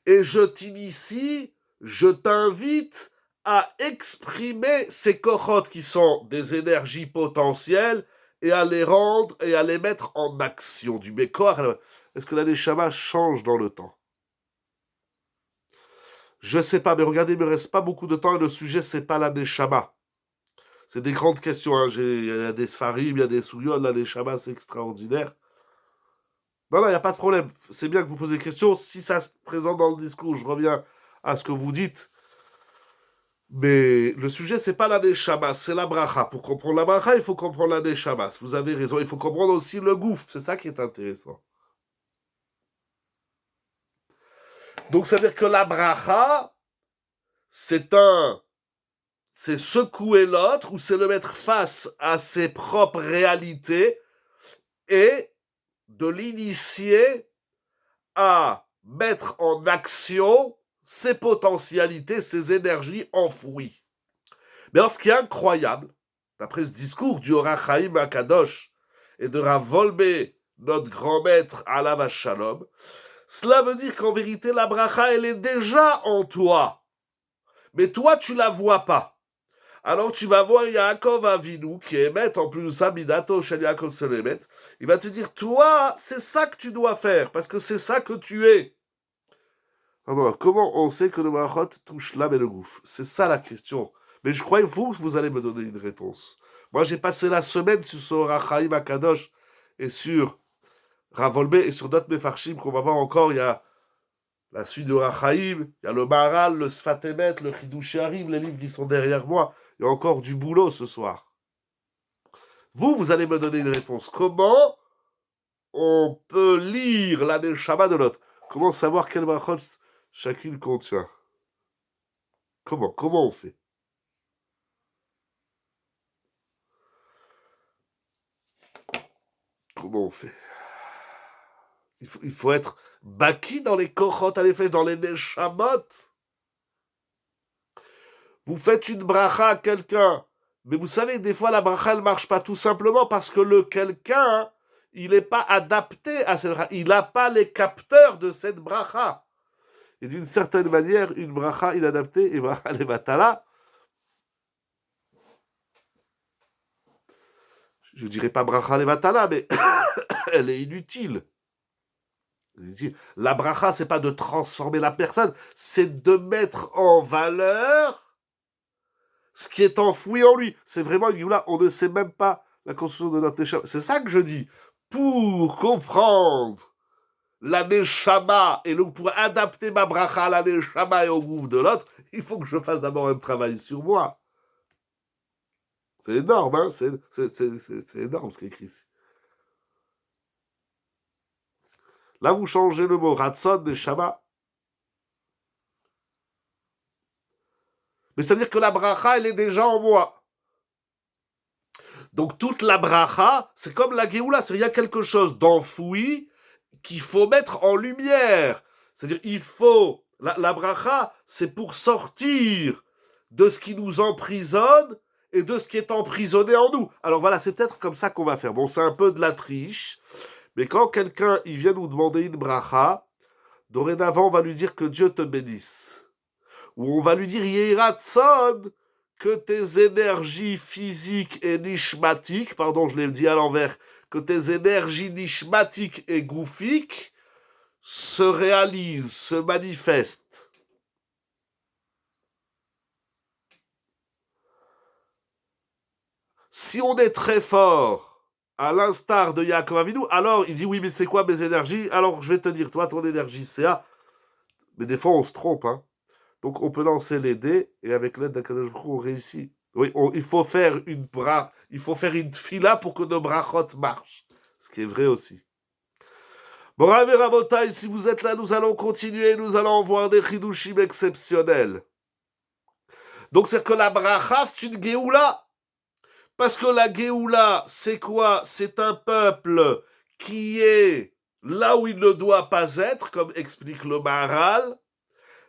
et je t'initie, je t'invite à exprimer ces kochot qui sont des énergies potentielles et à les rendre et à les mettre en action. Du Bekor, est-ce que la neshama change dans le temps? Je sais pas, mais regardez, il me reste pas beaucoup de temps et le sujet, c'est pas la neshama. C'est des grandes questions. Hein. Il y a des sfarim, il y a des sourions, la neshama, c'est extraordinaire. Non, il n'y a pas de problème. C'est bien que vous posez des questions. Si ça se présente dans le discours, je reviens à ce que vous dites. Mais le sujet, c'est pas la neshama, c'est la bracha. Pour comprendre la bracha, il faut comprendre la neshama. Vous avez raison, il faut comprendre aussi le gouffre. C'est ça qui est intéressant. Donc, ça veut dire que la bracha, c'est secouer l'autre ou c'est le mettre face à ses propres réalités et de l'initier à mettre en action ses potentialités, ses énergies enfouies. Mais alors, ce qui est incroyable, d'après ce discours du Orach Chaim Akadosh et de Rav Wolbe, notre grand maître Alav Shalom, cela veut dire qu'en vérité, la bracha, elle est déjà en toi. Mais toi, tu la vois pas. Alors tu vas voir Yaakov Avinu, qui est maître en plus de ça, Midato Shel Yaakov Selemet. Il va te dire, toi, c'est ça que tu dois faire, parce que c'est ça que tu es. Alors, comment on sait que le Mahot touche l'âme et le gouffre? C'est ça la question. Mais je crois que vous allez me donner une réponse. Moi, j'ai passé la semaine sur ce Rachaim Akadosh et sur Ravolbe et sur d'autres Mefarshim qu'on va voir encore. Il y a la suite de Rachaim, il y a le Maharal, le Sfatemet, le Chidush Harim, les livres qui sont derrière moi. Il y a encore du boulot ce soir. Vous allez me donner une réponse. Comment on peut lire la Neshama de l'autre? Comment savoir quel brachot chacune contient? Comment on fait? Comment on fait? Il faut être baki dans les kochot à l'effet, dans les neshamot. Vous faites une bracha à quelqu'un, mais vous savez, des fois, la bracha, elle marche pas tout simplement parce que le quelqu'un, il n'est pas adapté à cette bracha. Il n'a pas les capteurs de cette bracha. Et d'une certaine manière, une bracha inadaptée, et bracha levatala, je ne dirais pas bracha levatala, mais elle est inutile. La bracha, c'est pas de transformer la personne, c'est de mettre en valeur ce qui est enfoui en lui. C'est vraiment une là, on ne sait même pas la construction de notre neshama. C'est ça que je dis. Pour comprendre la neshama et donc pour adapter ma bracha à la neshama et au gouffre de l'autre, il faut que je fasse d'abord un travail sur moi. C'est énorme, hein? C'est énorme ce qui est écrit ici. Là, vous changez le mot Ratson, Neshama. Mais ça veut dire que la bracha, elle est déjà en moi. Donc toute la bracha, c'est comme la Géoula, c'est-à-dire il y a quelque chose d'enfoui qu'il faut mettre en lumière. C'est-à-dire, il faut... La bracha, c'est pour sortir de ce qui nous emprisonne et de ce qui est emprisonné en nous. Alors voilà, c'est peut-être comme ça qu'on va faire. Bon, c'est un peu de la triche, mais quand quelqu'un il vient nous demander une bracha, dorénavant, on va lui dire que Dieu te bénisse. Ou on va lui dire Yehiratson, que tes énergies physiques et nishmatiques, pardon, je l'ai dit à l'envers, que tes énergies nishmatiques et gouffiques se réalisent, se manifestent. Si on est très fort, à l'instar de Yaakov Avinu, alors il dit oui, mais c'est quoi mes énergies? Alors je vais te dire, toi, ton énergie, c'est A. Mais des fois, on se trompe, hein. Donc on peut lancer les dés et avec l'aide d'Akadosh Baruch Hu, on réussit. Oui, il faut faire il faut faire une fila pour que nos brachot marchent. Ce qui est vrai aussi. Bon, Rabbi Rabotai, si vous êtes là, nous allons continuer, nous allons voir des chidushim exceptionnels. Donc c'est que la bracha, c'est une geoula. Parce que la geoula, c'est quoi? C'est un peuple qui est là où il ne doit pas être, comme explique le Maharal.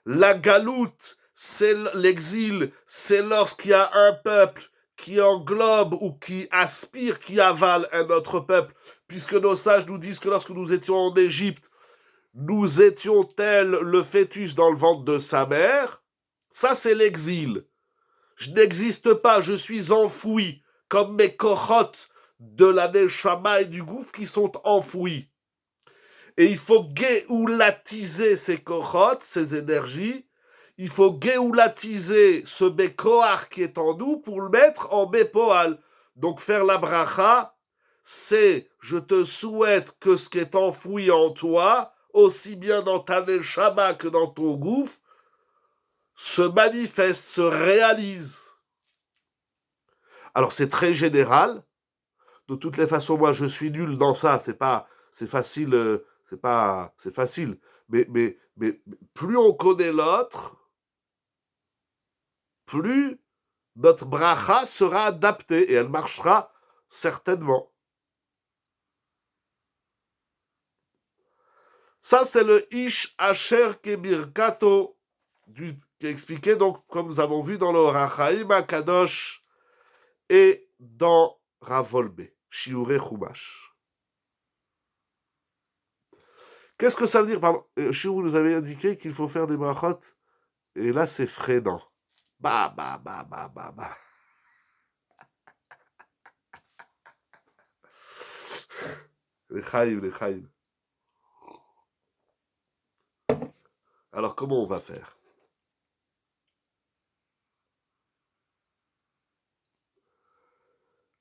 La galoute, c'est l'exil, c'est lorsqu'il y a un peuple qui englobe ou qui aspire, qui avale un autre peuple, puisque nos sages nous disent que lorsque nous étions en Égypte, nous étions tels le fœtus dans le ventre de sa mère. Ça, c'est l'exil. Je n'existe pas, je suis enfoui, comme mes kochot de la Neshama et du gouffre qui sont enfouis. Et il faut géoulatiser ces kochot, ces énergies. Il faut géoulatiser ce békoar qui est en nous pour le mettre en bépoal. Donc faire la bracha, c'est je te souhaite que ce qui est enfoui en toi, aussi bien dans ta neshama que dans ton gouffre, se manifeste, se réalise. Alors c'est très général. De toutes les façons, moi je suis nul dans ça. C'est facile, c'est facile. Mais plus on connaît l'autre, plus notre bracha sera adaptée et elle marchera certainement. Ça, c'est le Ish Asher Kebirkato, qui est expliqué, donc, comme nous avons vu dans le Rachaim Akadosh et dans Ravolbe, Shiure Chumash. Qu'est-ce que ça veut dire? Pardon, Shiur nous avait indiqué qu'il faut faire des brachot, et là, c'est freinant. Bah. Les chaim. Alors, comment on va faire?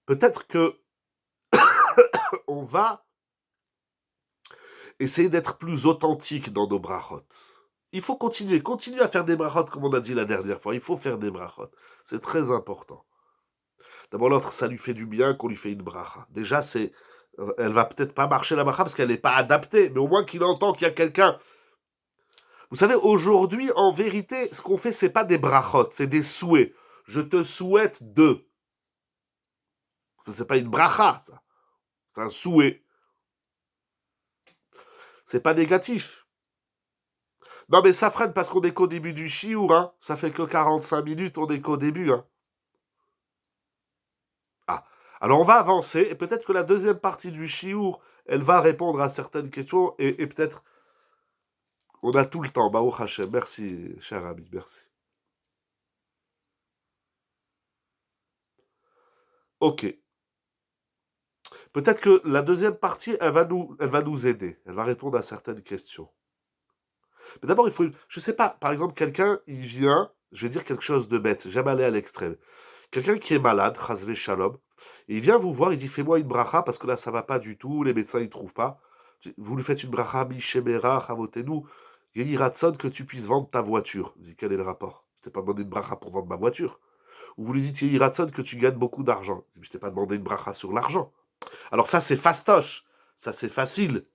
Peut-être que on va essayer d'être plus authentique dans nos brachot. Il faut continuer à faire des brachot comme on a dit la dernière fois. Il faut faire des brachot. C'est très important. D'abord, l'autre, ça lui fait du bien qu'on lui fait une bracha. Déjà, elle va peut-être pas marcher la bracha parce qu'elle n'est pas adaptée, mais au moins qu'il entend qu'il y a quelqu'un. Vous savez, aujourd'hui, en vérité, ce qu'on fait, c'est pas des brachot, c'est des souhaits. Je te souhaite de. Ça, c'est pas une bracha, ça. C'est un souhait. C'est pas négatif. Non, mais ça freine parce qu'on est qu'au début du chiour, hein. Ça fait que 45 minutes, on est qu'au début, hein. Ah. Alors, on va avancer, et peut-être que la deuxième partie du chiour, elle va répondre à certaines questions, et peut-être on a tout le temps. Baruch Hashem. Merci, cher ami, merci. Ok. Peut-être que la deuxième partie, elle va nous aider. Elle va répondre à certaines questions. Mais d'abord, il faut... Je sais pas, par exemple, quelqu'un, il vient, je vais dire quelque chose de bête, j'aime aller à l'extrême. Quelqu'un qui est malade, chazvé shalom, et il vient vous voir, il dit, fais-moi une bracha, parce que là, ça va pas du tout, les médecins, ils trouvent pas. Vous lui faites une bracha, mishemera, chavotenu, yehi ratson, que tu puisses vendre ta voiture. Je dis, quel est le rapport? Je t'ai pas demandé de bracha pour vendre ma voiture. Ou vous lui dites, yehi ratson, que tu gagnes beaucoup d'argent. Je t'ai pas demandé une bracha sur l'argent. Alors ça, c'est fastoche. Ça, c'est facile.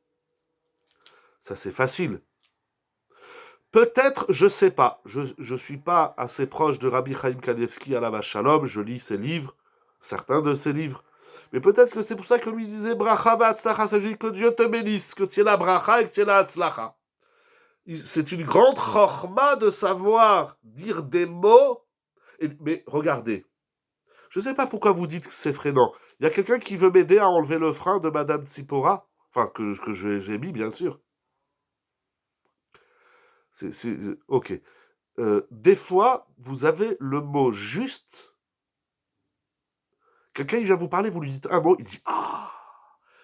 Ça, c'est facile. Peut-être, je sais pas. Je suis pas assez proche de Rabbi Chaim Kanevski à la Shalom. Je lis ses livres, certains de ses livres. Mais peut-être que c'est pour ça que lui disait bracha va hatzlacha. Ça veut dire que Dieu te bénisse, que tu es la bracha et que tu es la hatzlacha. C'est une grande chorma de savoir dire des mots. Mais regardez, je ne sais pas pourquoi vous dites que c'est freinant. Il y a quelqu'un qui veut m'aider à enlever le frein de Madame Tsipora. Enfin, que j'ai mis, bien sûr. Ok. Des fois, vous avez le mot juste. Quelqu'un, il vient vous parler, vous lui dites un mot, il dit Ah,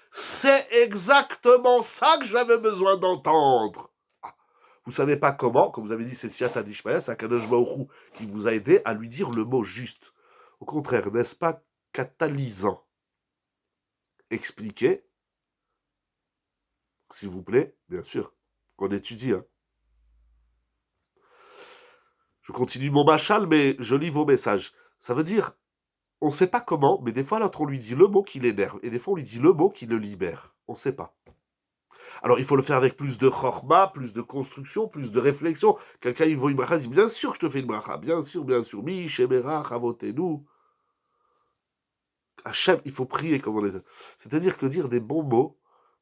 c'est exactement ça que j'avais besoin d'entendre. Ah, vous savez pas comment, comme vous avez dit, c'est Siyata Dishmaya, c'est Akadosh Baruch Hu qui vous a aidé à lui dire le mot juste. Au contraire, n'est-ce pas catalysant? Expliquez, s'il vous plaît, bien sûr, qu'on étudie. Hein. Je continue mon machal, mais je lis vos messages. Ça veut dire, on ne sait pas comment, mais des fois, l'autre, on lui dit le mot qui l'énerve, et des fois, on lui dit le mot qui le libère. On ne sait pas. Alors, il faut le faire avec plus de chorma, plus de construction, plus de réflexion. Quelqu'un, il voit une bracha, il dit, bien sûr que je te fais une bracha, bien sûr, bien sûr. Mi, shemera, chavotenu. Hachem, il faut prier comme on est. C'est-à-dire que dire des bons mots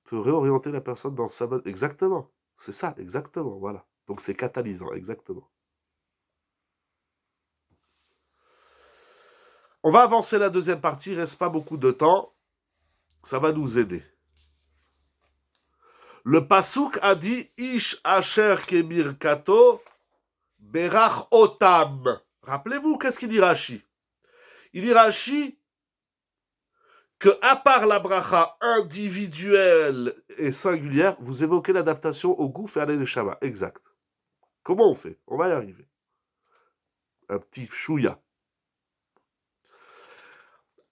peut réorienter la personne dans sa bonne... Exactement. C'est ça, exactement, voilà. Donc, c'est catalysant, exactement. On va avancer la deuxième partie, il reste pas beaucoup de temps. Ça va nous aider. Le Passouk a dit Ish Asher Kebir Kato Berach Otam. Rappelez-vous, qu'est-ce qu'il dit Rashi? Il dit Rashi que, à part la bracha individuelle et singulière, vous évoquez l'adaptation au goût et à l'Eneshama. Exact. Comment on fait? On va y arriver. Un petit chouïa.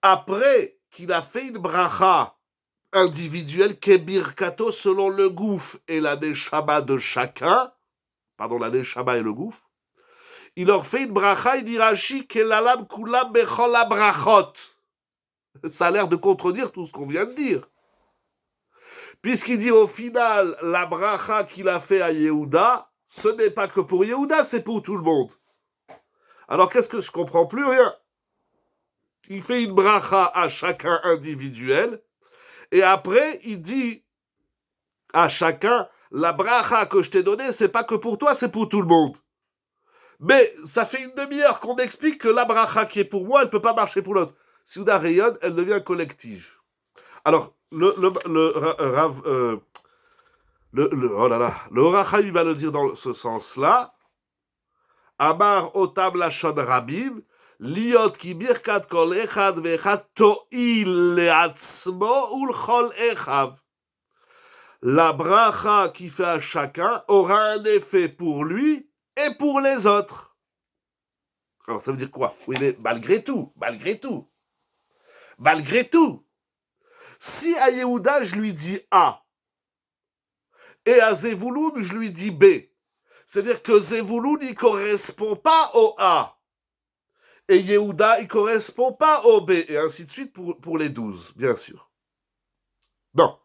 Après qu'il a fait une bracha individuelle, Kebir Kato, selon le gouffre et la Neshama de chacun, pardon, la Neshama et le gouffre, il leur fait une bracha, il dit Rashi, Kelalam Kulam Bechol Brachot. Ça a l'air de contredire tout ce qu'on vient de dire. Puisqu'il dit au final, la bracha qu'il a fait à Yehuda, ce n'est pas que pour Yehuda, c'est pour tout le monde. Alors qu'est-ce que je comprends plus rien? Il fait une bracha à chacun individuel, et après il dit à chacun, la bracha que je t'ai donnée, c'est pas que pour toi, c'est pour tout le monde. Mais ça fait une demi-heure qu'on explique que la bracha qui est pour moi, elle ne peut pas marcher pour l'autre. Si Ouda rayonne, elle devient collective. Alors, oh là là, le Rachaim, il va le dire dans ce sens-là. Amar otam lashon rabim, liot ki birkat kol echad ve'echad to'il le'atzmo ulchol echav. La bracha qui fait à chacun aura un effet pour lui et pour les autres. Alors ça veut dire quoi? Oui, mais malgré tout, si à Yehuda je lui dis A, et à Zevouloun je lui dis B, c'est-à-dire que Zevouloun il correspond pas au A, et Yehuda il correspond pas au B, et ainsi de suite pour les 12, bien sûr. Non.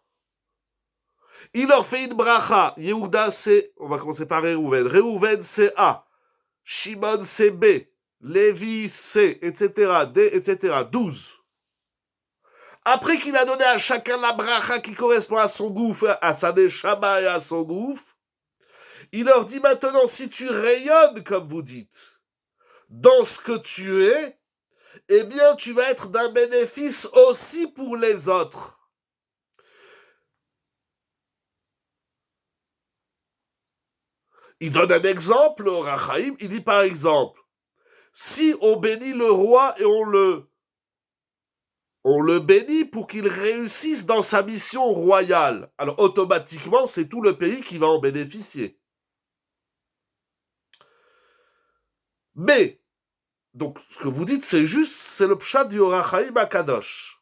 Il leur fait une bracha. Yehuda c'est, on va commencer par Réhouven. Réhouven c'est A, Shimon c'est B, Lévi c'est, etc., D, etc., 12. Après qu'il a donné à chacun la bracha qui correspond à son gouffre, à sa neshama et à son gouffre, il leur dit maintenant, si tu rayonnes, comme vous dites, dans ce que tu es, eh bien, tu vas être d'un bénéfice aussi pour les autres. Il donne un exemple, Rachaim, il dit par exemple, si on bénit le roi et on le bénit pour qu'il réussisse dans sa mission royale, alors automatiquement, c'est tout le pays qui va en bénéficier. Mais, donc, ce que vous dites, c'est juste, c'est le pshat du Orachaim Akadosh.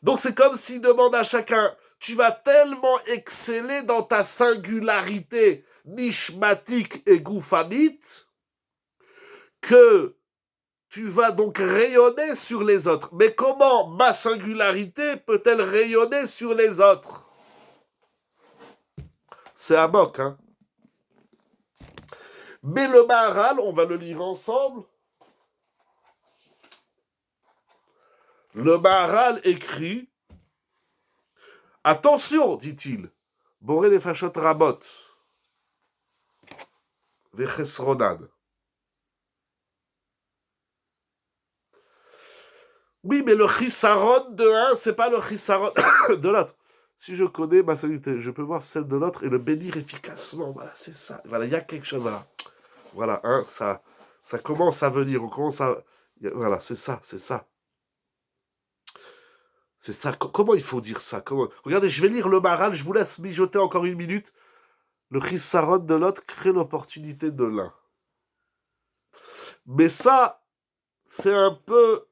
Donc, c'est comme s'il demande à chacun, tu vas tellement exceller dans ta singularité nishmatique et goufanite que tu vas donc rayonner sur les autres. Mais comment ma singularité peut-elle rayonner sur les autres? C'est un moque, hein. Mais le Maharal, on va le lire ensemble. Le Maharal écrit, attention, dit-il, Boré les fachot rabot. vechesronan. Oui, mais le chisaron de un, c'est pas le chisaron de l'autre. Si je connais ma solitude, je peux voir celle de l'autre et le bénir efficacement. Voilà, c'est ça. Voilà, il y a quelque chose. Voilà, voilà, hein, ça commence à venir. On commence à. Voilà, c'est ça, c'est ça. C'est ça. Comment il faut dire ça? Regardez, je vais lire le Maral, je vous laisse mijoter encore une minute. Le chisaron de l'autre crée l'opportunité de l'un. Mais ça, c'est un peu.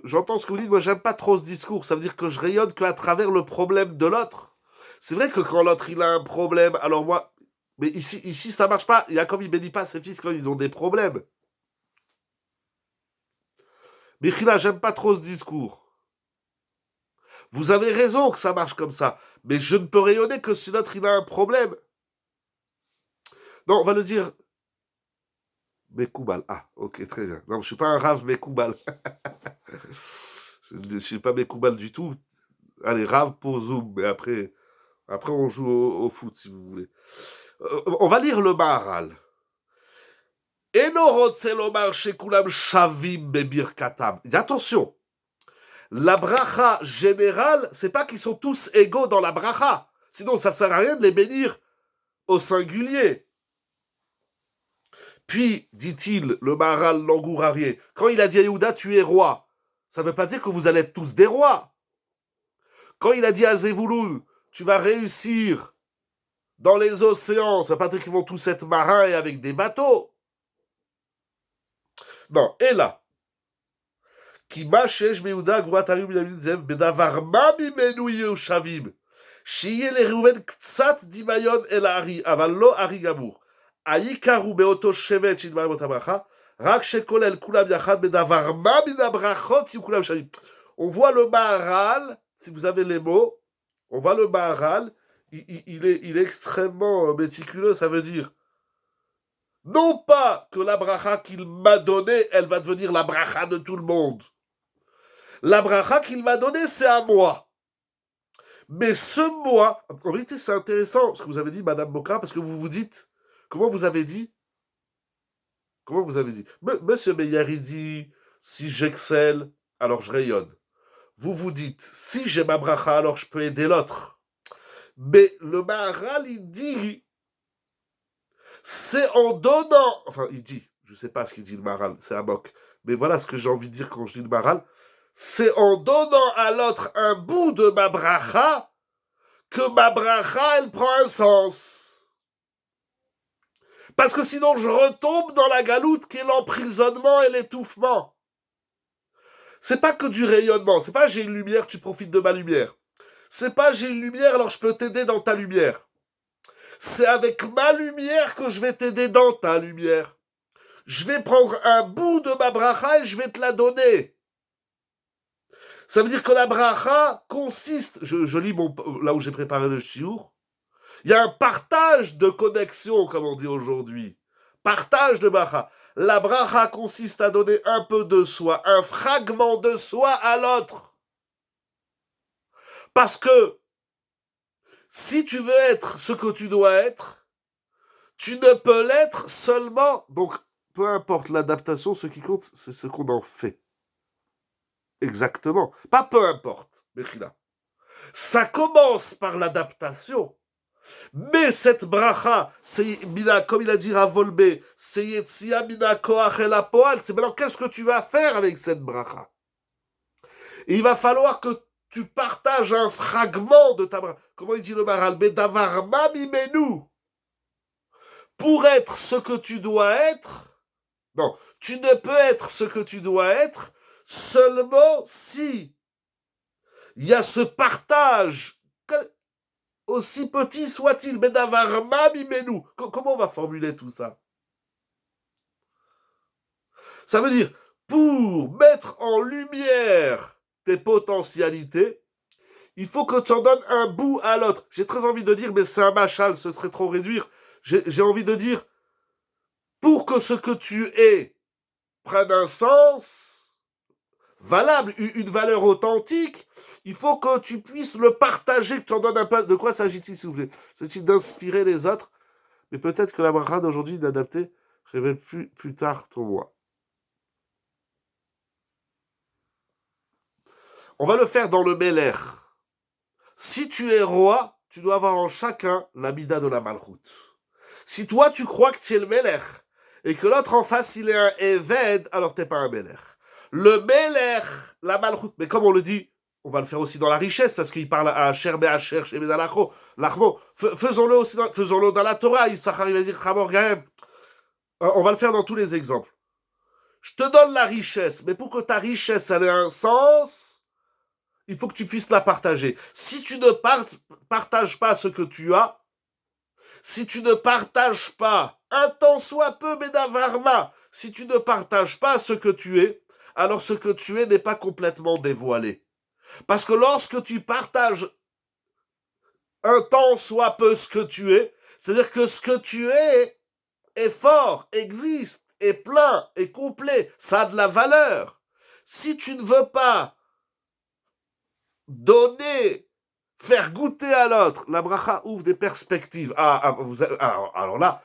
J'entends ce que vous dites, moi j'aime pas trop ce discours, ça veut dire que je rayonne qu'à travers le problème de l'autre. C'est vrai que quand l'autre il a un problème, alors moi, mais ici ça marche pas, Jacob il bénit pas ses fils quand ils ont des problèmes. Mais là, j'aime pas trop ce discours. Vous avez raison que ça marche comme ça, mais je ne peux rayonner que si l'autre il a un problème. Non, on va le dire. Mekoubal. Ah, ok, très bien. Non, je suis pas un Rav Mekoubal. Je suis pas Mekoubal du tout. Allez, Rav pour Zoom, mais après on joue au foot si vous voulez. On va lire le Maharal. Attention, la bracha générale, c'est pas qu'ils sont tous égaux dans la bracha. Sinon, ça sert à rien de les bénir au singulier. Puis, dit-il, le Maharal Langourarié, quand il a dit à Yehuda, tu es roi, ça ne veut pas dire que vous allez être tous des rois. Quand il a dit à Zevulun, tu vas réussir dans les océans, ça ne veut pas dire qu'ils vont tous être marins et avec des bateaux. Non, et là, כי מה שיש ביהודה גבורת הרים בנימין זאב, בדבר מה ממנו יהיו שווים? שיהיה לראובן קצת דמיון אל הארי, אבל לא ארי גמור. העיקר הוא באותו שבט שנדבר באותה ברכה, רק שכולל כולם יחד בדבר מה מן הברכות יהיו כולם שווים. On voit le Maharal, si vous avez les mots, on voit le Maharal, il est extrêmement méticuleux, ça veut dire non pas que la bracha qu'il m'a donnée, elle va devenir la bracha de tout le monde. La bracha qu'il m'a donnée, c'est à moi. Mais ce moi, en vérité, c'est intéressant ce que vous avez dit, Madame Bokra, parce que vous vous dites, comment vous avez dit Monsieur Meillari dit, si j'excelle, alors je rayonne. Vous vous dites, si j'ai ma bracha, alors je peux aider l'autre. Mais le Maharal, il dit, c'est en donnant, enfin, il dit, je ne sais pas ce qu'il dit le Maharal, c'est un moque, mais voilà ce que j'ai envie de dire quand je dis le Maharal, c'est en donnant à l'autre un bout de ma bracha que ma bracha, elle prend un sens. Parce que sinon, je retombe dans la galoute qui est l'emprisonnement et l'étouffement. C'est pas que du rayonnement. C'est pas j'ai une lumière, tu profites de ma lumière. C'est pas j'ai une lumière, alors je peux t'aider dans ta lumière. C'est avec ma lumière que je vais t'aider dans ta lumière. Je vais prendre un bout de ma bracha et je vais te la donner. Ça veut dire que la bracha consiste, je lis là où j'ai préparé le shiur, il y a un partage de connexion, comme on dit aujourd'hui. Partage de bracha. La bracha consiste à donner un peu de soi, un fragment de soi à l'autre. Parce que si tu veux être ce que tu dois être, tu ne peux l'être seulement. Donc, peu importe l'adaptation, ce qui compte, c'est ce qu'on en fait. Exactement. Pas peu importe, Mechila. Ça commence par l'adaptation. Mais cette bracha, c'est comme il a dit Ravolbe, c'est Yetzia mina koach el hapoal. C'est maintenant qu'est-ce que tu vas faire avec cette bracha? Et il va falloir que tu partages un fragment de ta bracha. Comment il dit le Maharal? Bedavar ma mimenu. Pour être ce que tu dois être, non, tu ne peux être ce que tu dois être seulement si il y a ce partage, aussi petit soit-il, Bedavar ma mimenu. Comment on va formuler tout ça? Ça veut dire, pour mettre en lumière tes potentialités, il faut que tu en donnes un bout à l'autre. J'ai très envie de dire, mais c'est un machal, ce serait trop réduire. J'ai envie de dire, pour que ce que tu es prenne un sens valable, une valeur authentique, il faut que tu puisses le partager, que tu en donnes un peu. De quoi s'agit-il, s'il vous plaît? C'est-il d'inspirer les autres? Mais peut-être que la bracha d'aujourd'hui inadaptée révèle plus tard ton moi. On va le faire dans le Meler. Si tu es roi, tu dois avoir en chacun la mida de la malchoute. Si toi tu crois que tu es le Meler et que l'autre en face il est un Eved, alors t'es pas un Meler. Le Meler, la malchoute, mais comme on le dit, on va le faire aussi dans la richesse parce qu'il parle à Asher Be'asher chez Bedalacho, l'Achmo. Faisons-le aussi faisons-le dans la Torah, Issachar il va dire Chamor Gaem. On va le faire dans tous les exemples. Je te donne la richesse, mais pour que ta richesse elle ait un sens, il faut que tu puisses la partager. Si tu ne partages pas ce que tu as, si tu ne partages pas, un tant soit peu, Bedavarma, si tu ne partages pas ce que tu es, alors ce que tu es n'est pas complètement dévoilé. Parce que lorsque tu partages un tant soit peu ce que tu es, c'est-à-dire que ce que tu es fort, existe, est plein, est complet, ça a de la valeur. Si tu ne veux pas donner, faire goûter à l'autre, la bracha ouvre des perspectives. Alors là,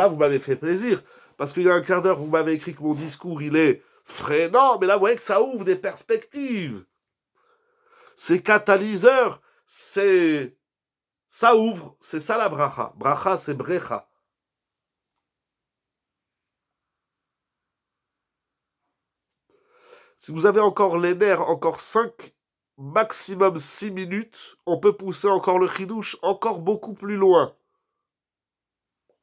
vous m'avez fait plaisir. Parce qu'il y a un quart d'heure, vous m'avez écrit que mon discours, il est freinant, mais là, vous voyez que ça ouvre des perspectives. C'est catalyseur, ça ouvre, c'est ça la bracha. Bracha, c'est brecha. Si vous avez encore les nerfs, encore 5, maximum 6 minutes, on peut pousser encore le chidouche encore beaucoup plus loin.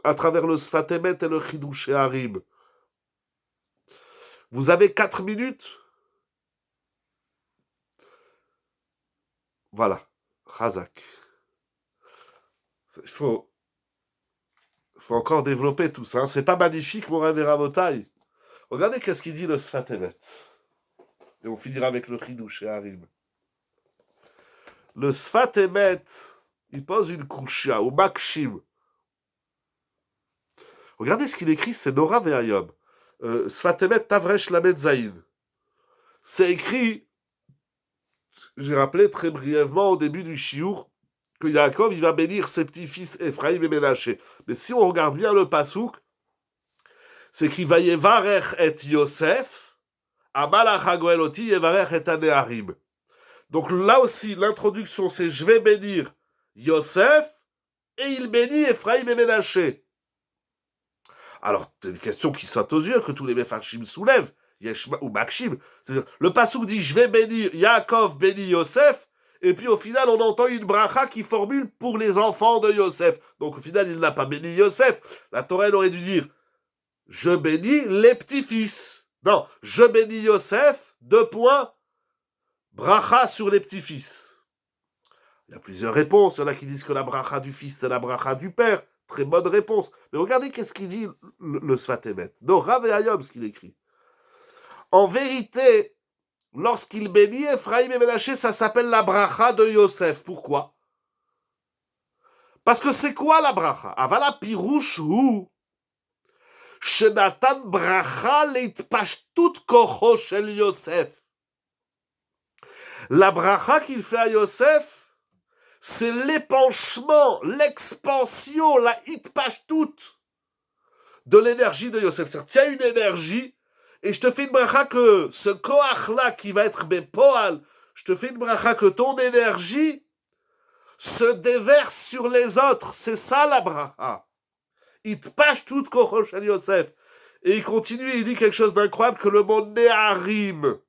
À travers le Sfatemet et le chidouche et Harim. Vous avez 4 minutes. Voilà. Chazak. Il faut encore développer tout ça. C'est pas magnifique, mon rêve et Rabotai. Regardez qu'est-ce qu'il dit le Sfatemet. Et on finira avec le chidouche et Harim. Le Sfatemet, il pose une kushia au Makshim. Regardez ce qu'il écrit, c'est Nora Ve'ayom. Sfatemet Tavresh Lamed Zaïd. C'est écrit, j'ai rappelé très brièvement au début du Shiur, que Yaakov, il va bénir ses petits-fils Ephraim et Ménaché. Mais si on regarde bien le pasouk, c'est écrit Vayevarech et Yosef, Amalach HaGoeloti Yevarech et Aneharim. Donc là aussi, l'introduction, c'est je vais bénir Yosef, et il bénit Ephraim et Ménaché. Alors, c'est une question qui saute aux yeux, que tous les Mefarshim soulèvent, Yeshma ou Makshim. C'est-à-dire, le pasouk dit je vais bénir Yaakov, bénit Yosef, et puis au final, on entend une bracha qui formule pour les enfants de Yosef. Donc au final, il n'a pas béni Yosef. La Torah aurait dû dire je bénis les petits-fils. Non, je bénis Yosef, 2 points, bracha sur les petits-fils. Il y a plusieurs réponses. Il y en a qui disent que la bracha du fils, c'est la bracha du père. Très bonne réponse. Mais regardez qu'est-ce qu'il dit le Sfatemet. Nora Ve'ayom, ce qu'il écrit. En vérité, lorsqu'il bénit Ephraim et Ménaché, ça s'appelle la bracha de Yosef. Pourquoi? Parce que c'est quoi la bracha? Avala pirouche hu shenatan bracha leitpashtut kocho shel Yosef. La bracha qu'il fait à Yosef, c'est l'épanchement, l'expansion, la hitpashtut de l'énergie de Yosef. C'est-à-dire, tiens une énergie, et je te fais une bracha que ce koach-là qui va être bepoal, je te fais une bracha que ton énergie se déverse sur les autres. C'est ça la bracha. Hitpashtut kocho shel Yosef. Et il continue, il dit quelque chose d'incroyable, que le mot ne'arim,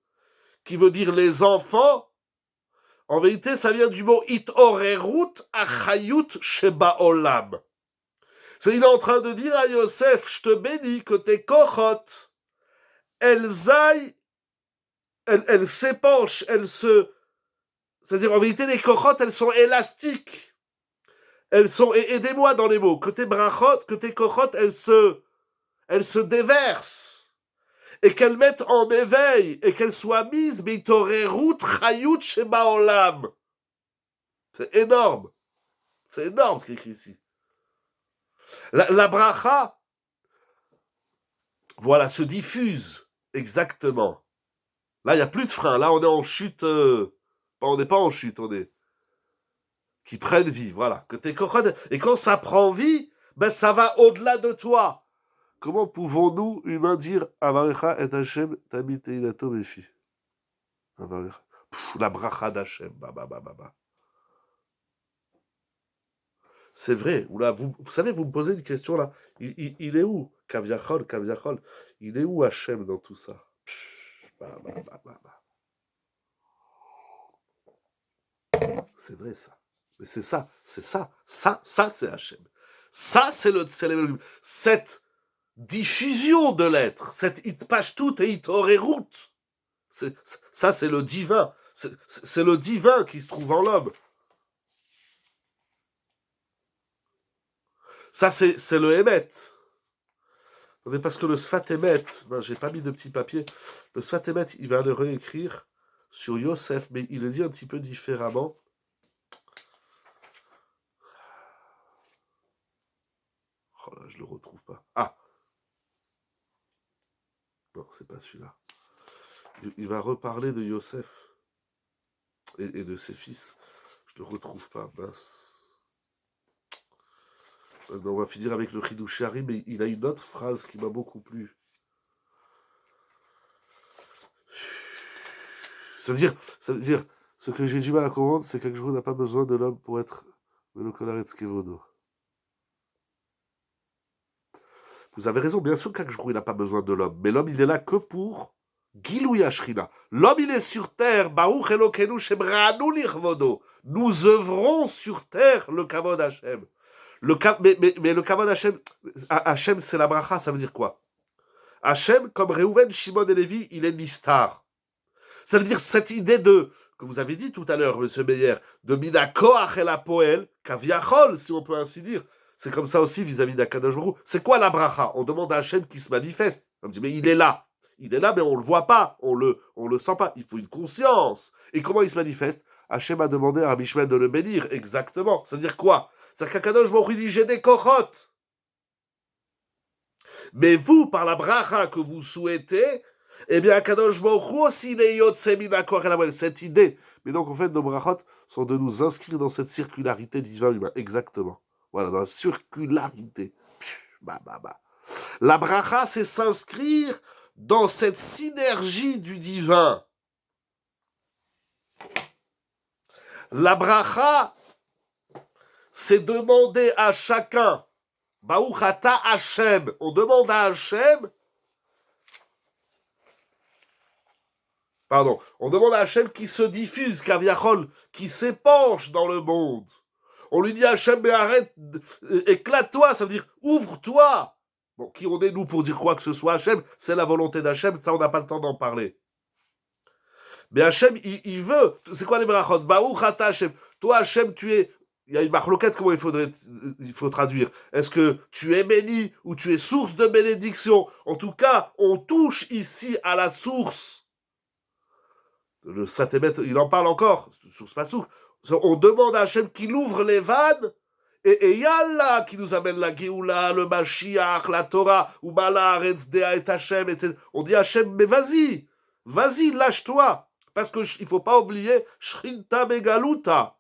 qui veut dire les enfants, en vérité, ça vient du mot itorerut achayut sheba olam. C'est il est en train de dire à Yosef, je te bénis que tes kochot, elles aillent, elles s'épanchent, c'est-à-dire en vérité les kochot, elles sont élastiques. Elles sont, aidez-moi dans les mots, que tes brachot, que tes kochot, elles se déversent. Et qu'elles mettent en éveil, et qu'elles soient mises, bitorerut chayut sheba olam. C'est énorme. C'est énorme ce qui est écrit ici. La bracha, voilà, se diffuse exactement. Là, il n'y a plus de frein. Là, on est en chute. On n'est pas en chute, on est. Qui prennent vie, voilà. Que tes kochot, et quand ça prend vie, Ben ça va au-delà de toi. Comment pouvons-nous, humains, dire Avarecha et Hashem tamit teilato mefi? La bracha d'Hachem. C'est vrai. Oula, vous savez, vous me posez une question là. Il est où Kaviachol, Kaviachol. Il est où Hachem dans tout ça? C'est vrai ça. Mais c'est ça, ça c'est Hachem. Ça c'est cette diffusion de l'être, cette itpashtut et itorerut. Ça c'est le divin. C'est le divin qui se trouve en l'homme. Ça c'est le Hémet. Parce que le Sfat Emet, ben, j'ai pas mis de petit papier, le Sfat Emet, il va le réécrire sur Yosef, mais il le dit un petit peu différemment. Oh là, je le retrouve pas. Ah non, c'est pas celui-là. Il va reparler de Yosef et de ses fils. Je le retrouve pas, mince. On va finir avec le Chidouchari, mais il a une autre phrase qui m'a beaucoup plu. Ça veut dire, ce que j'ai du mal à comprendre, c'est qu'un jour n'a pas besoin de l'homme pour être Melokolaretsukevodo. Vous avez raison, bien sûr qu'Akjrou, il n'a pas besoin de l'homme, mais l'homme, il est là que pour Gilou Yashrina. L'homme, il est sur terre, Baruch Elokenu Shebranu Lirvodo. Nous œuvrons sur terre le Kavod Hashem. Mais le Kavod Hashem, Hashem, c'est la bracha, ça veut dire quoi? Hashem, comme Reuven, Shimon et Lévi, il est Nistar. Ça veut dire cette idée que vous avez dit tout à l'heure, monsieur Meyer, de Minakoach el Apoel, Kaviachol, si on peut ainsi dire. C'est comme ça aussi vis-à-vis d'Akadosh Baruch Hu. C'est quoi la bracha? On demande à Hachem qui se manifeste. On dit, mais il est là. Il est là, mais on le voit pas. On le sent pas. Il faut une conscience. Et comment il se manifeste? Hachem a demandé à Rabbi Shmuel de le bénir. Exactement. Ça veut dire quoi? C'est-à-dire qu'Akadosh Baruch Hu dit, j'ai des kochot. Mais vous, par la bracha que vous souhaitez, eh bien, Akadosh Baruch Hu aussi, cette idée. Mais donc, en fait, nos brachot sont de nous inscrire dans cette circularité divin-humain. Exactement. Voilà, dans la circularité. La bracha, c'est s'inscrire dans cette synergie du divin. La bracha, c'est demander à chacun, Baruch ata Hashem, on demande à Hashem, on demande à Hashem qui se diffuse, Kaviachol, qui s'épanche dans le monde. On lui dit Hachem, mais arrête, éclate-toi, ça veut dire ouvre-toi. Bon, qui on est nous pour dire quoi que ce soit Hachem? C'est la volonté d'Hachem, ça on n'a pas le temps d'en parler. Mais Hachem, il veut. C'est quoi les brachot? Baruch ata Hachem. Toi Hachem, tu es. Il y a une marloquette, comment il faut traduire? Est-ce que tu es béni ou tu es source de bénédiction? En tout cas, on touche ici à la source. Le Satémet, il en parle encore, source pas source. On demande à Hachem qu'il ouvre les vannes, et Yallah qui nous amène la Géoula, le Mashiach, la Torah, ou Bala, Retzdea et Hachem, etc. On dit à Hachem, mais vas-y, lâche-toi. Parce qu'il ne faut pas oublier, Shrinta Megaluta.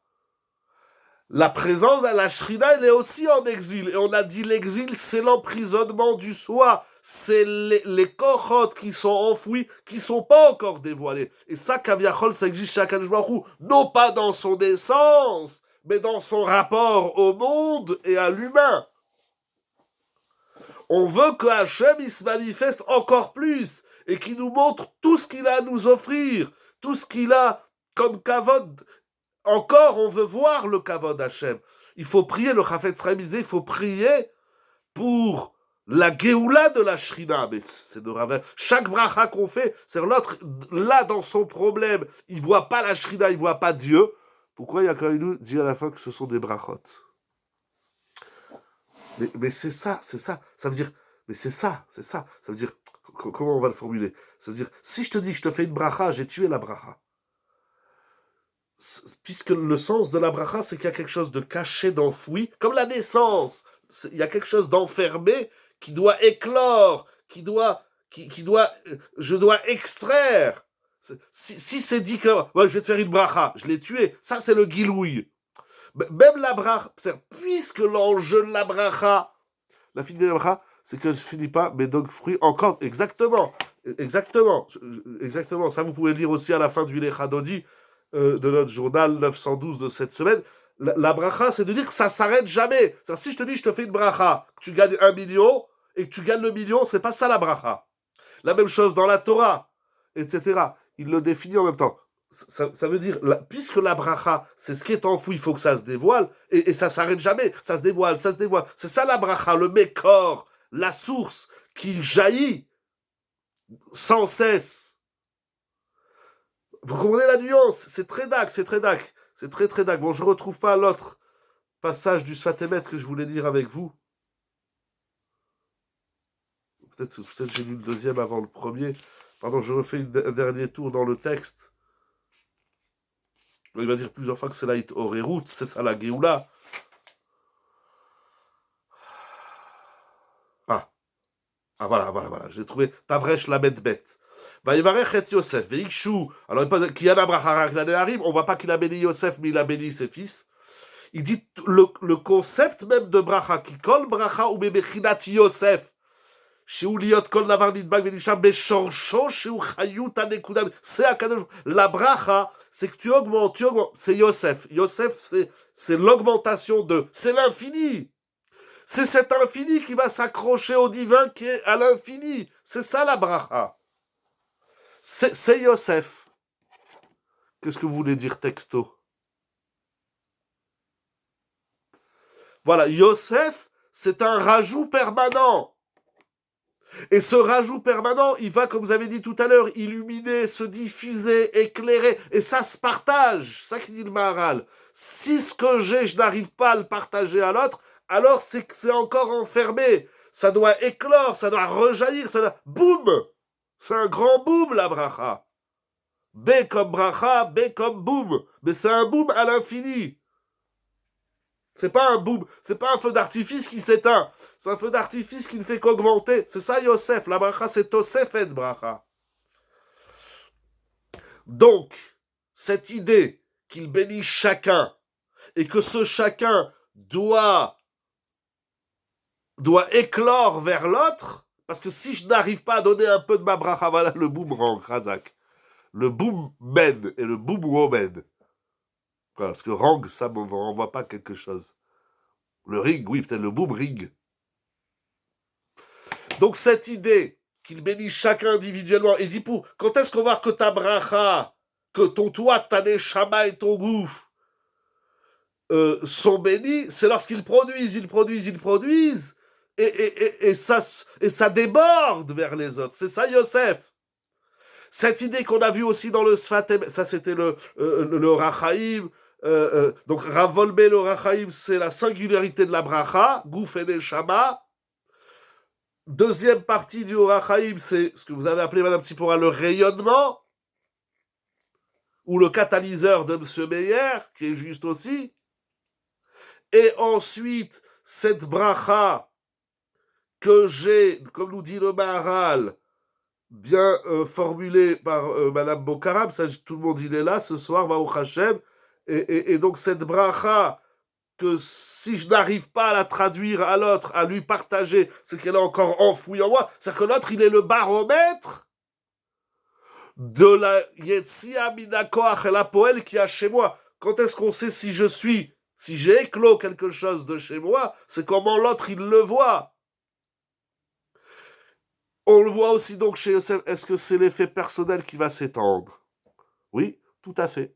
La présence à la Shrina, elle est aussi en exil. Et on a dit l'exil, c'est l'emprisonnement du soi. C'est les kochot qui sont enfouis, qui ne sont pas encore dévoilés. Et ça, Kaviachol, ça existe chez Akadosh Baruch Hu, non pas dans son essence, mais dans son rapport au monde et à l'humain. On veut que Hachem, il se manifeste encore plus et qu'il nous montre tout ce qu'il a à nous offrir, tout ce qu'il a comme kavod. Encore, on veut voir le kavod Hachem. Il faut prier, le Chafetz Chaim disait, il faut prier pour la Géoula de la Shrina. Mais c'est de Ravel. Chaque bracha qu'on fait, c'est l'autre, là, dans son problème, il ne voit pas la Shrina, il ne voit pas Dieu. Pourquoi Yaakov dit à la fin que ce sont des brachot? Mais c'est ça. Ça veut dire, mais c'est ça. Ça veut dire, comment on va le formuler? Ça veut dire, si je te dis que je te fais une bracha, j'ai tué la bracha. Puisque le sens de la bracha, c'est qu'il y a quelque chose de caché, d'enfoui, comme la naissance. Il y a quelque chose d'enfermé qui doit éclore, je dois extraire. Si c'est dit que ouais, je vais te faire une bracha, je l'ai tué, ça c'est le gilouï. Même la bracha, puisque l'enjeu de la bracha, La finalité de la bracha, c'est que je ne finis pas mes dog fruits encore. Exactement. Exactement. Exactement. Ça, vous pouvez lire aussi à la fin du Lechadodi de notre journal 912 de cette semaine. La bracha, c'est de dire que ça s'arrête jamais. Si je te dis, je te fais une bracha, que tu gagnes 1 million et que tu gagnes le million, c'est pas ça la bracha. La même chose dans la Torah, etc. Il le définit en même temps. Ça veut dire, puisque la bracha, c'est ce qui est enfoui, il faut que ça se dévoile, et ça s'arrête jamais. Ça se dévoile, ça se dévoile. C'est ça la bracha, le mécor, la source qui jaillit sans cesse. Vous comprenez la nuance? C'est très dac, c'est très dac. C'est très très dac. Bon, je ne retrouve pas l'autre passage du Sfatemet que je voulais lire avec vous. Peut-être j'ai lu le deuxième avant le premier. Pardon, je refais un dernier tour dans le texte. Il va dire plusieurs fois que c'est la Hit Orerut, c'est ça la Géoula. Voilà. J'ai trouvé Tavresh la bête. Va Yivarech et Yosef, Veikshu. Alors, qui a la bracha l'année arrive, on voit pas qu'il a béni Yosef, mais il a béni ses fils. Il dit le concept même de bracha, qui kol bracha ou bebechinat Yosef. C'est la bracha, c'est que tu augmentes. C'est Yosef. Yosef, c'est l'augmentation de. C'est l'infini. C'est cet infini qui va s'accrocher au divin qui est à l'infini. C'est ça la bracha. C'est Yosef. Qu'est-ce que vous voulez dire texto? Voilà, Yosef, c'est un rajout permanent. Et ce rajout permanent, il va, comme vous avez dit tout à l'heure, illuminer, se diffuser, éclairer, et ça se partage. Ça qui dit le Maharal. Si ce que j'ai, je n'arrive pas à le partager à l'autre, alors c'est que c'est encore enfermé. Ça doit éclore, ça doit rejaillir, ça doit... Boum! C'est un grand boum, la bracha. B comme bracha, B comme boum. Mais c'est un boum à l'infini. C'est pas un boum, c'est pas un feu d'artifice qui s'éteint. C'est un feu d'artifice qui ne fait qu'augmenter. C'est ça Yosef. La bracha, c'est Tosef et bracha. Donc, cette idée qu'il bénit chacun et que ce chacun doit éclore vers l'autre, parce que si je n'arrive pas à donner un peu de ma bracha, voilà le boomerang, Razak. Le boom mène et le boom woman. Voilà, parce que rang, ça ne renvoie pas quelque chose. Le ring, oui, peut-être le boom ring. Donc cette idée qu'il bénit chacun individuellement, il dit pour quand est-ce qu'on va voir que ta bracha, que ton toit, ta neshama et ton gouffre sont bénis, c'est lorsqu'ils produisent, et ça déborde vers les autres. C'est ça Yosef. Cette idée qu'on a vue aussi dans le Sfatem, ça c'était le Rachaim, donc Ravolbe le Rachaim, c'est la singularité de la bracha, Gouf et Neshama. Deuxième partie du Rachaim, c'est ce que vous avez appelé, Madame Tsipora, le rayonnement, ou le catalyseur de M. Meyer, qui est juste aussi. Et ensuite, cette bracha que j'ai, comme nous dit le Maharal, bien formulée par Madame Bokaram, ça, tout le monde il est là ce soir, Baruch Hashem, et donc cette bracha, que si je n'arrive pas à la traduire à l'autre, à lui partager, c'est qu'elle est encore enfouie en moi, c'est que l'autre, il est le baromètre de la Yetzia Minakoach et la Poel qu'il y a chez moi. Quand est-ce qu'on sait si j'ai éclos quelque chose de chez moi, c'est comment l'autre, il le voit. On le voit aussi donc chez Yosef, est-ce que c'est l'effet personnel qui va s'étendre? Oui, tout à fait.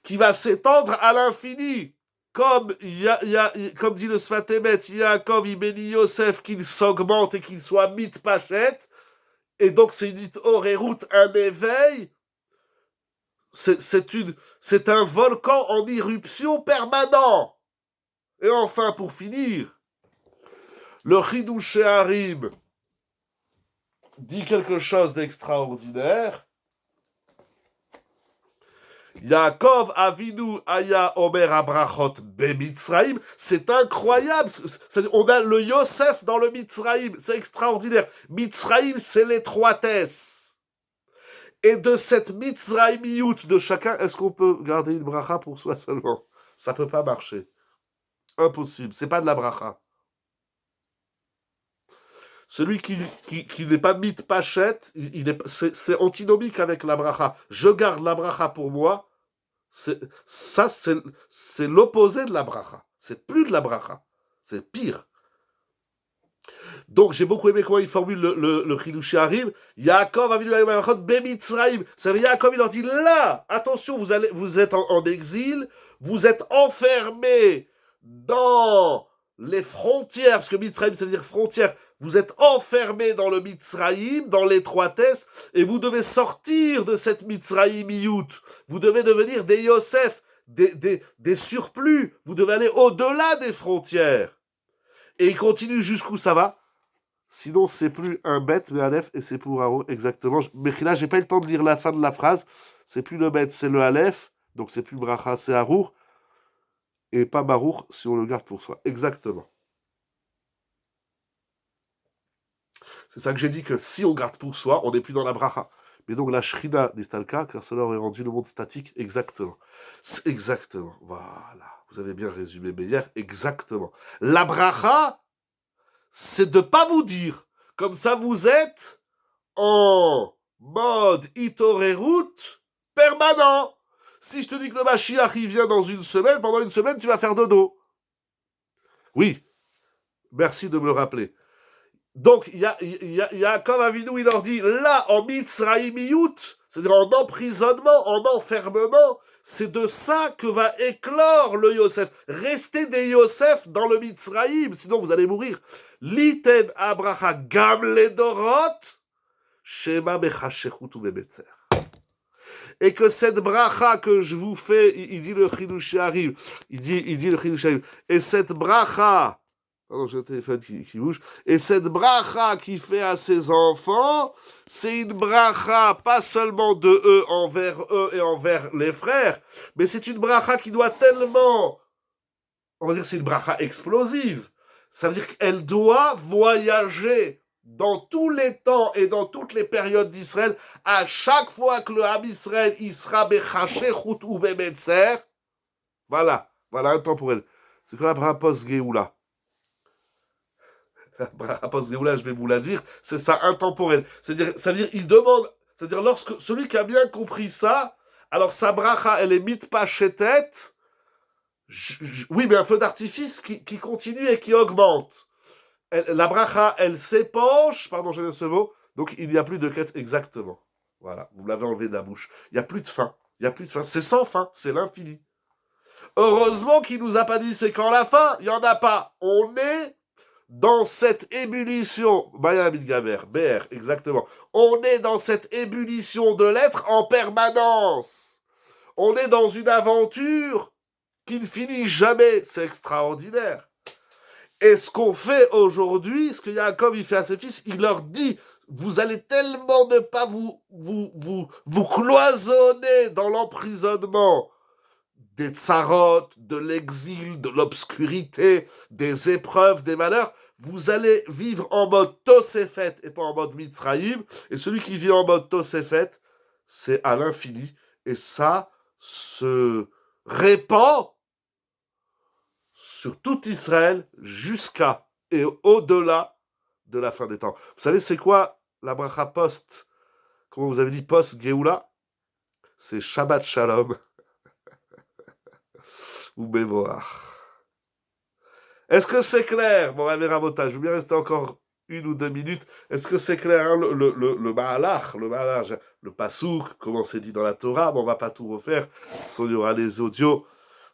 Qui va s'étendre à l'infini. Comme dit le Sfatemet, Yaakov, il bénit Yosef qu'il s'augmente et qu'il soit mitpachet, et donc c'est une oreroute, un éveil, c'est un volcan en éruption permanent. Et enfin, pour finir, le Chidouche Harim dit quelque chose d'extraordinaire. Yaakov Avinu Aya Omer Abrachot Bemitzraim, c'est incroyable. On a le Yosef dans le Mitzraim, c'est extraordinaire. Mitzraim, c'est l'étroitesse. Et de cette Mitzraimiout de chacun, est-ce qu'on peut garder une bracha pour soi seulement? Ça peut pas marcher. Impossible. C'est pas de la bracha. Celui qui n'est pas mitpachet, c'est antinomique avec la bracha. Je garde la bracha pour moi. C'est l'opposé de la bracha. C'est plus de la bracha. C'est pire. Donc, j'ai beaucoup aimé comment il formule le Chidush Harim. Yaakov Avinu Ayomachot Bemitzraim. Ça veut dire, Yaakov, il leur dit, là, attention, vous êtes en exil, vous êtes enfermés dans les frontières, parce que Mitzraim, ça veut dire frontière. Vous êtes enfermés dans le Mitzraim, dans l'étroitesse, et vous devez sortir de cette Mitzraïmiout. Vous devez devenir des Yosef, des surplus. Vous devez aller au-delà des frontières. Et il continue jusqu'où ça va. Sinon, c'est plus un bête, mais un Aleph, et c'est pour Aaron, exactement. Mais là, j'ai pas eu le temps de lire la fin de la phrase. C'est plus le bête, c'est le Aleph. Donc, c'est plus Bracha, c'est Arour. Et pas Barour, si on le garde pour soi. Exactement. C'est ça que j'ai dit, que si on garde pour soi, on n'est plus dans la Bracha. Mais donc, la Shrina d'Istalka, car cela aurait rendu le monde statique, exactement. C'est exactement. Voilà. Vous avez bien résumé Meyer, exactement. La Bracha, c'est de pas vous dire, comme ça vous êtes en mode Itorerut permanent. Si je te dis que le Mashiach il vient dans une semaine, pendant une semaine tu vas faire dodo. Oui, merci de me le rappeler. Donc, il y a comme Avinu, il leur dit, là, en Mitzraïmiout, c'est-à-dire en emprisonnement, en enfermement, c'est de ça que va éclore le Yosef. Restez des Yosef dans le Mitzraïm, sinon vous allez mourir. Liten Abraha Gamledorot, Shema Bechashechut Ubebetzer. Et que cette bracha que je vous fais, il dit le Chidush Harim, il dit le Chidush Harim, et cette bracha, pardon, j'ai un téléphone qui bouge. Et cette bracha qu'il fait à ses enfants, c'est une bracha pas seulement de eux et envers les frères, mais c'est une bracha qui doit tellement, on va dire c'est une bracha explosive. Ça veut dire qu'elle doit voyager dans tous les temps et dans toutes les périodes d'Israël, à chaque fois que le Ham Israël, il sera bechashechut ou bemetzer, voilà intemporel. C'est quoi la bracha post-Géoula? Là, je vais vous la dire, c'est ça intemporel. Ça veut dire, il demande, c'est-à-dire, lorsque celui qui a bien compris ça, alors sa bracha, elle est mitpachetet, oui, mais un feu d'artifice qui continue et qui augmente. La bracha, elle s'épanche, pardon, j'ai ce mot, donc il n'y a plus de quête, exactement. Voilà, vous me l'avez enlevé de la bouche. Il n'y a plus de fin, c'est sans fin, c'est l'infini. Heureusement qu'il nous a pas dit c'est quand la fin, il n'y en a pas. On est dans cette ébullition, Bayamid Gaber, BR, exactement. On est dans cette ébullition de l'être en permanence. On est dans une aventure qui ne finit jamais. C'est extraordinaire. Et ce qu'on fait aujourd'hui, ce que Yaakov il fait à ses fils, il leur dit, vous allez tellement ne pas vous cloisonner dans l'emprisonnement des tsarot, de l'exil, de l'obscurité, des épreuves, des malheurs, vous allez vivre en mode Tosefet et pas en mode Mitzraïm. Et celui qui vit en mode Tosefet, c'est à l'infini. Et ça se répand sur tout Israël jusqu'à et au-delà de la fin des temps. Vous savez, c'est quoi la bracha post, comment vous avez dit, post-Géoula? C'est Shabbat Shalom. Ou Mémoire. Est-ce que c'est clair, mon ami Rabotage? Je veux bien rester encore 1 ou 2 minutes. Est-ce que c'est clair, hein, le Mahalach, le Passouk, comment c'est dit dans la Torah, mais on va pas tout refaire. Il y aura les audios,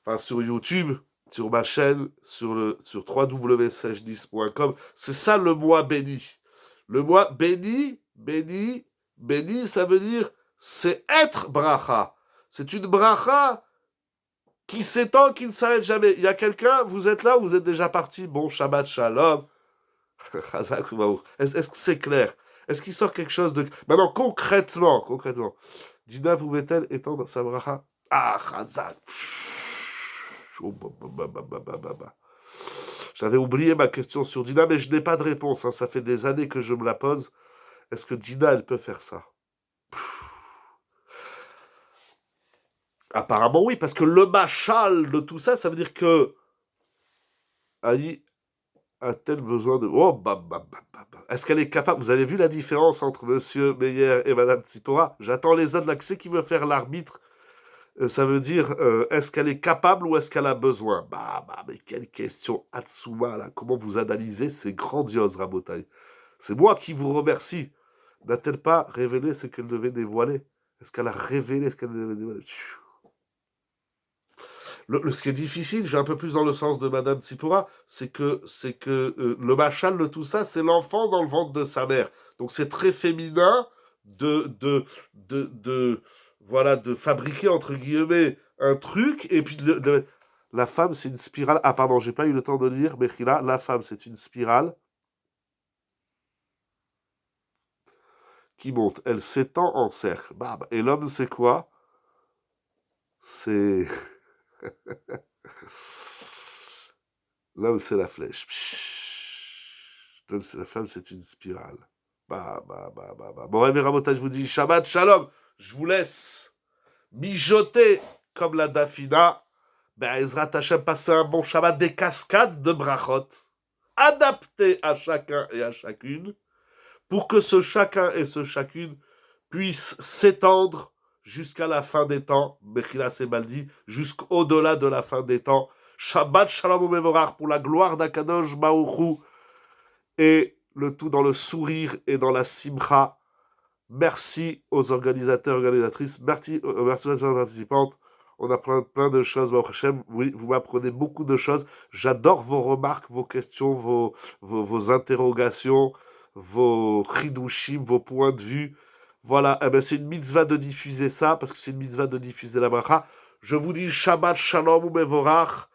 enfin, sur YouTube, sur ma chaîne, sur www.sage10.com. C'est ça le mois béni. Le mois béni, ça veut dire, c'est être bracha. C'est une bracha qui s'étend, qui ne s'arrête jamais. Il y a quelqu'un, vous êtes là, vous êtes déjà parti, bon, Shabbat Shalom. Est-ce que c'est clair? Est-ce qu'il sort quelque chose de... Maintenant, concrètement, Dina pouvait-elle étendre sa bracha? Ah, Chazak. J'avais oublié ma question sur Dina, mais je n'ai pas de réponse. Hein. Ça fait des années que je me la pose. Est-ce que Dina, elle peut faire ça? Apparemment oui, parce que le machal de tout ça, ça veut dire que Aïe a-t-elle besoin de... Oh, Est-ce qu'elle est capable... Vous avez vu la différence entre Monsieur Meyer et Madame Tsipora? J'attends les autres là. Qui c'est qui veut faire l'arbitre? Ça veut dire, est-ce qu'elle est capable ou est-ce qu'elle a besoin? Mais quelle question, Hatsuma, là. Comment vous analysez? C'est grandiose, Rabotai. C'est moi qui vous remercie. N'a-t-elle pas révélé ce qu'elle devait dévoiler? Est-ce qu'elle a révélé ce qu'elle devait dévoiler? Ce qui est difficile, j'ai un peu plus dans le sens de Madame Tsipora, c'est que le machal de tout ça, c'est l'enfant dans le ventre de sa mère. Donc c'est très féminin de voilà, de fabriquer entre guillemets un truc et puis la femme c'est une spirale. Ah pardon, j'ai pas eu le temps de lire, mais là, la femme c'est une spirale qui monte. Elle s'étend en cercle. Bam. Et l'homme c'est quoi? C'est L'homme, c'est la flèche. L'homme, c'est la femme, c'est une spirale. Bon, Rémi Rabotage, je vous dis Shabbat Shalom. Je vous laisse mijoter comme la Dafina. Ben, Ezrat Hashem, passez un bon Shabbat, des cascades de brachot, adaptées à chacun et à chacune, pour que ce chacun et ce chacune puisse s'étendre jusqu'à la fin des temps, Mechila Sebaldi, jusqu'au-delà de la fin des temps. Shabbat Shalom Mevorach pour la gloire d'Akadosh Baruch et le tout dans le sourire et dans la simcha. Merci aux organisateurs et organisatrices, merci aux participantes. On a plein de choses, Baruch Hashem. Oui, vous m'apprenez beaucoup de choses. J'adore vos remarques, vos questions, vos interrogations, vos chidushim, vos points de vue. Voilà, eh ben, c'est une mitzvah de diffuser ça, parce que c'est une mitzvah de diffuser la bracha. Je vous dis Shabbat Shalom ou Mevorach.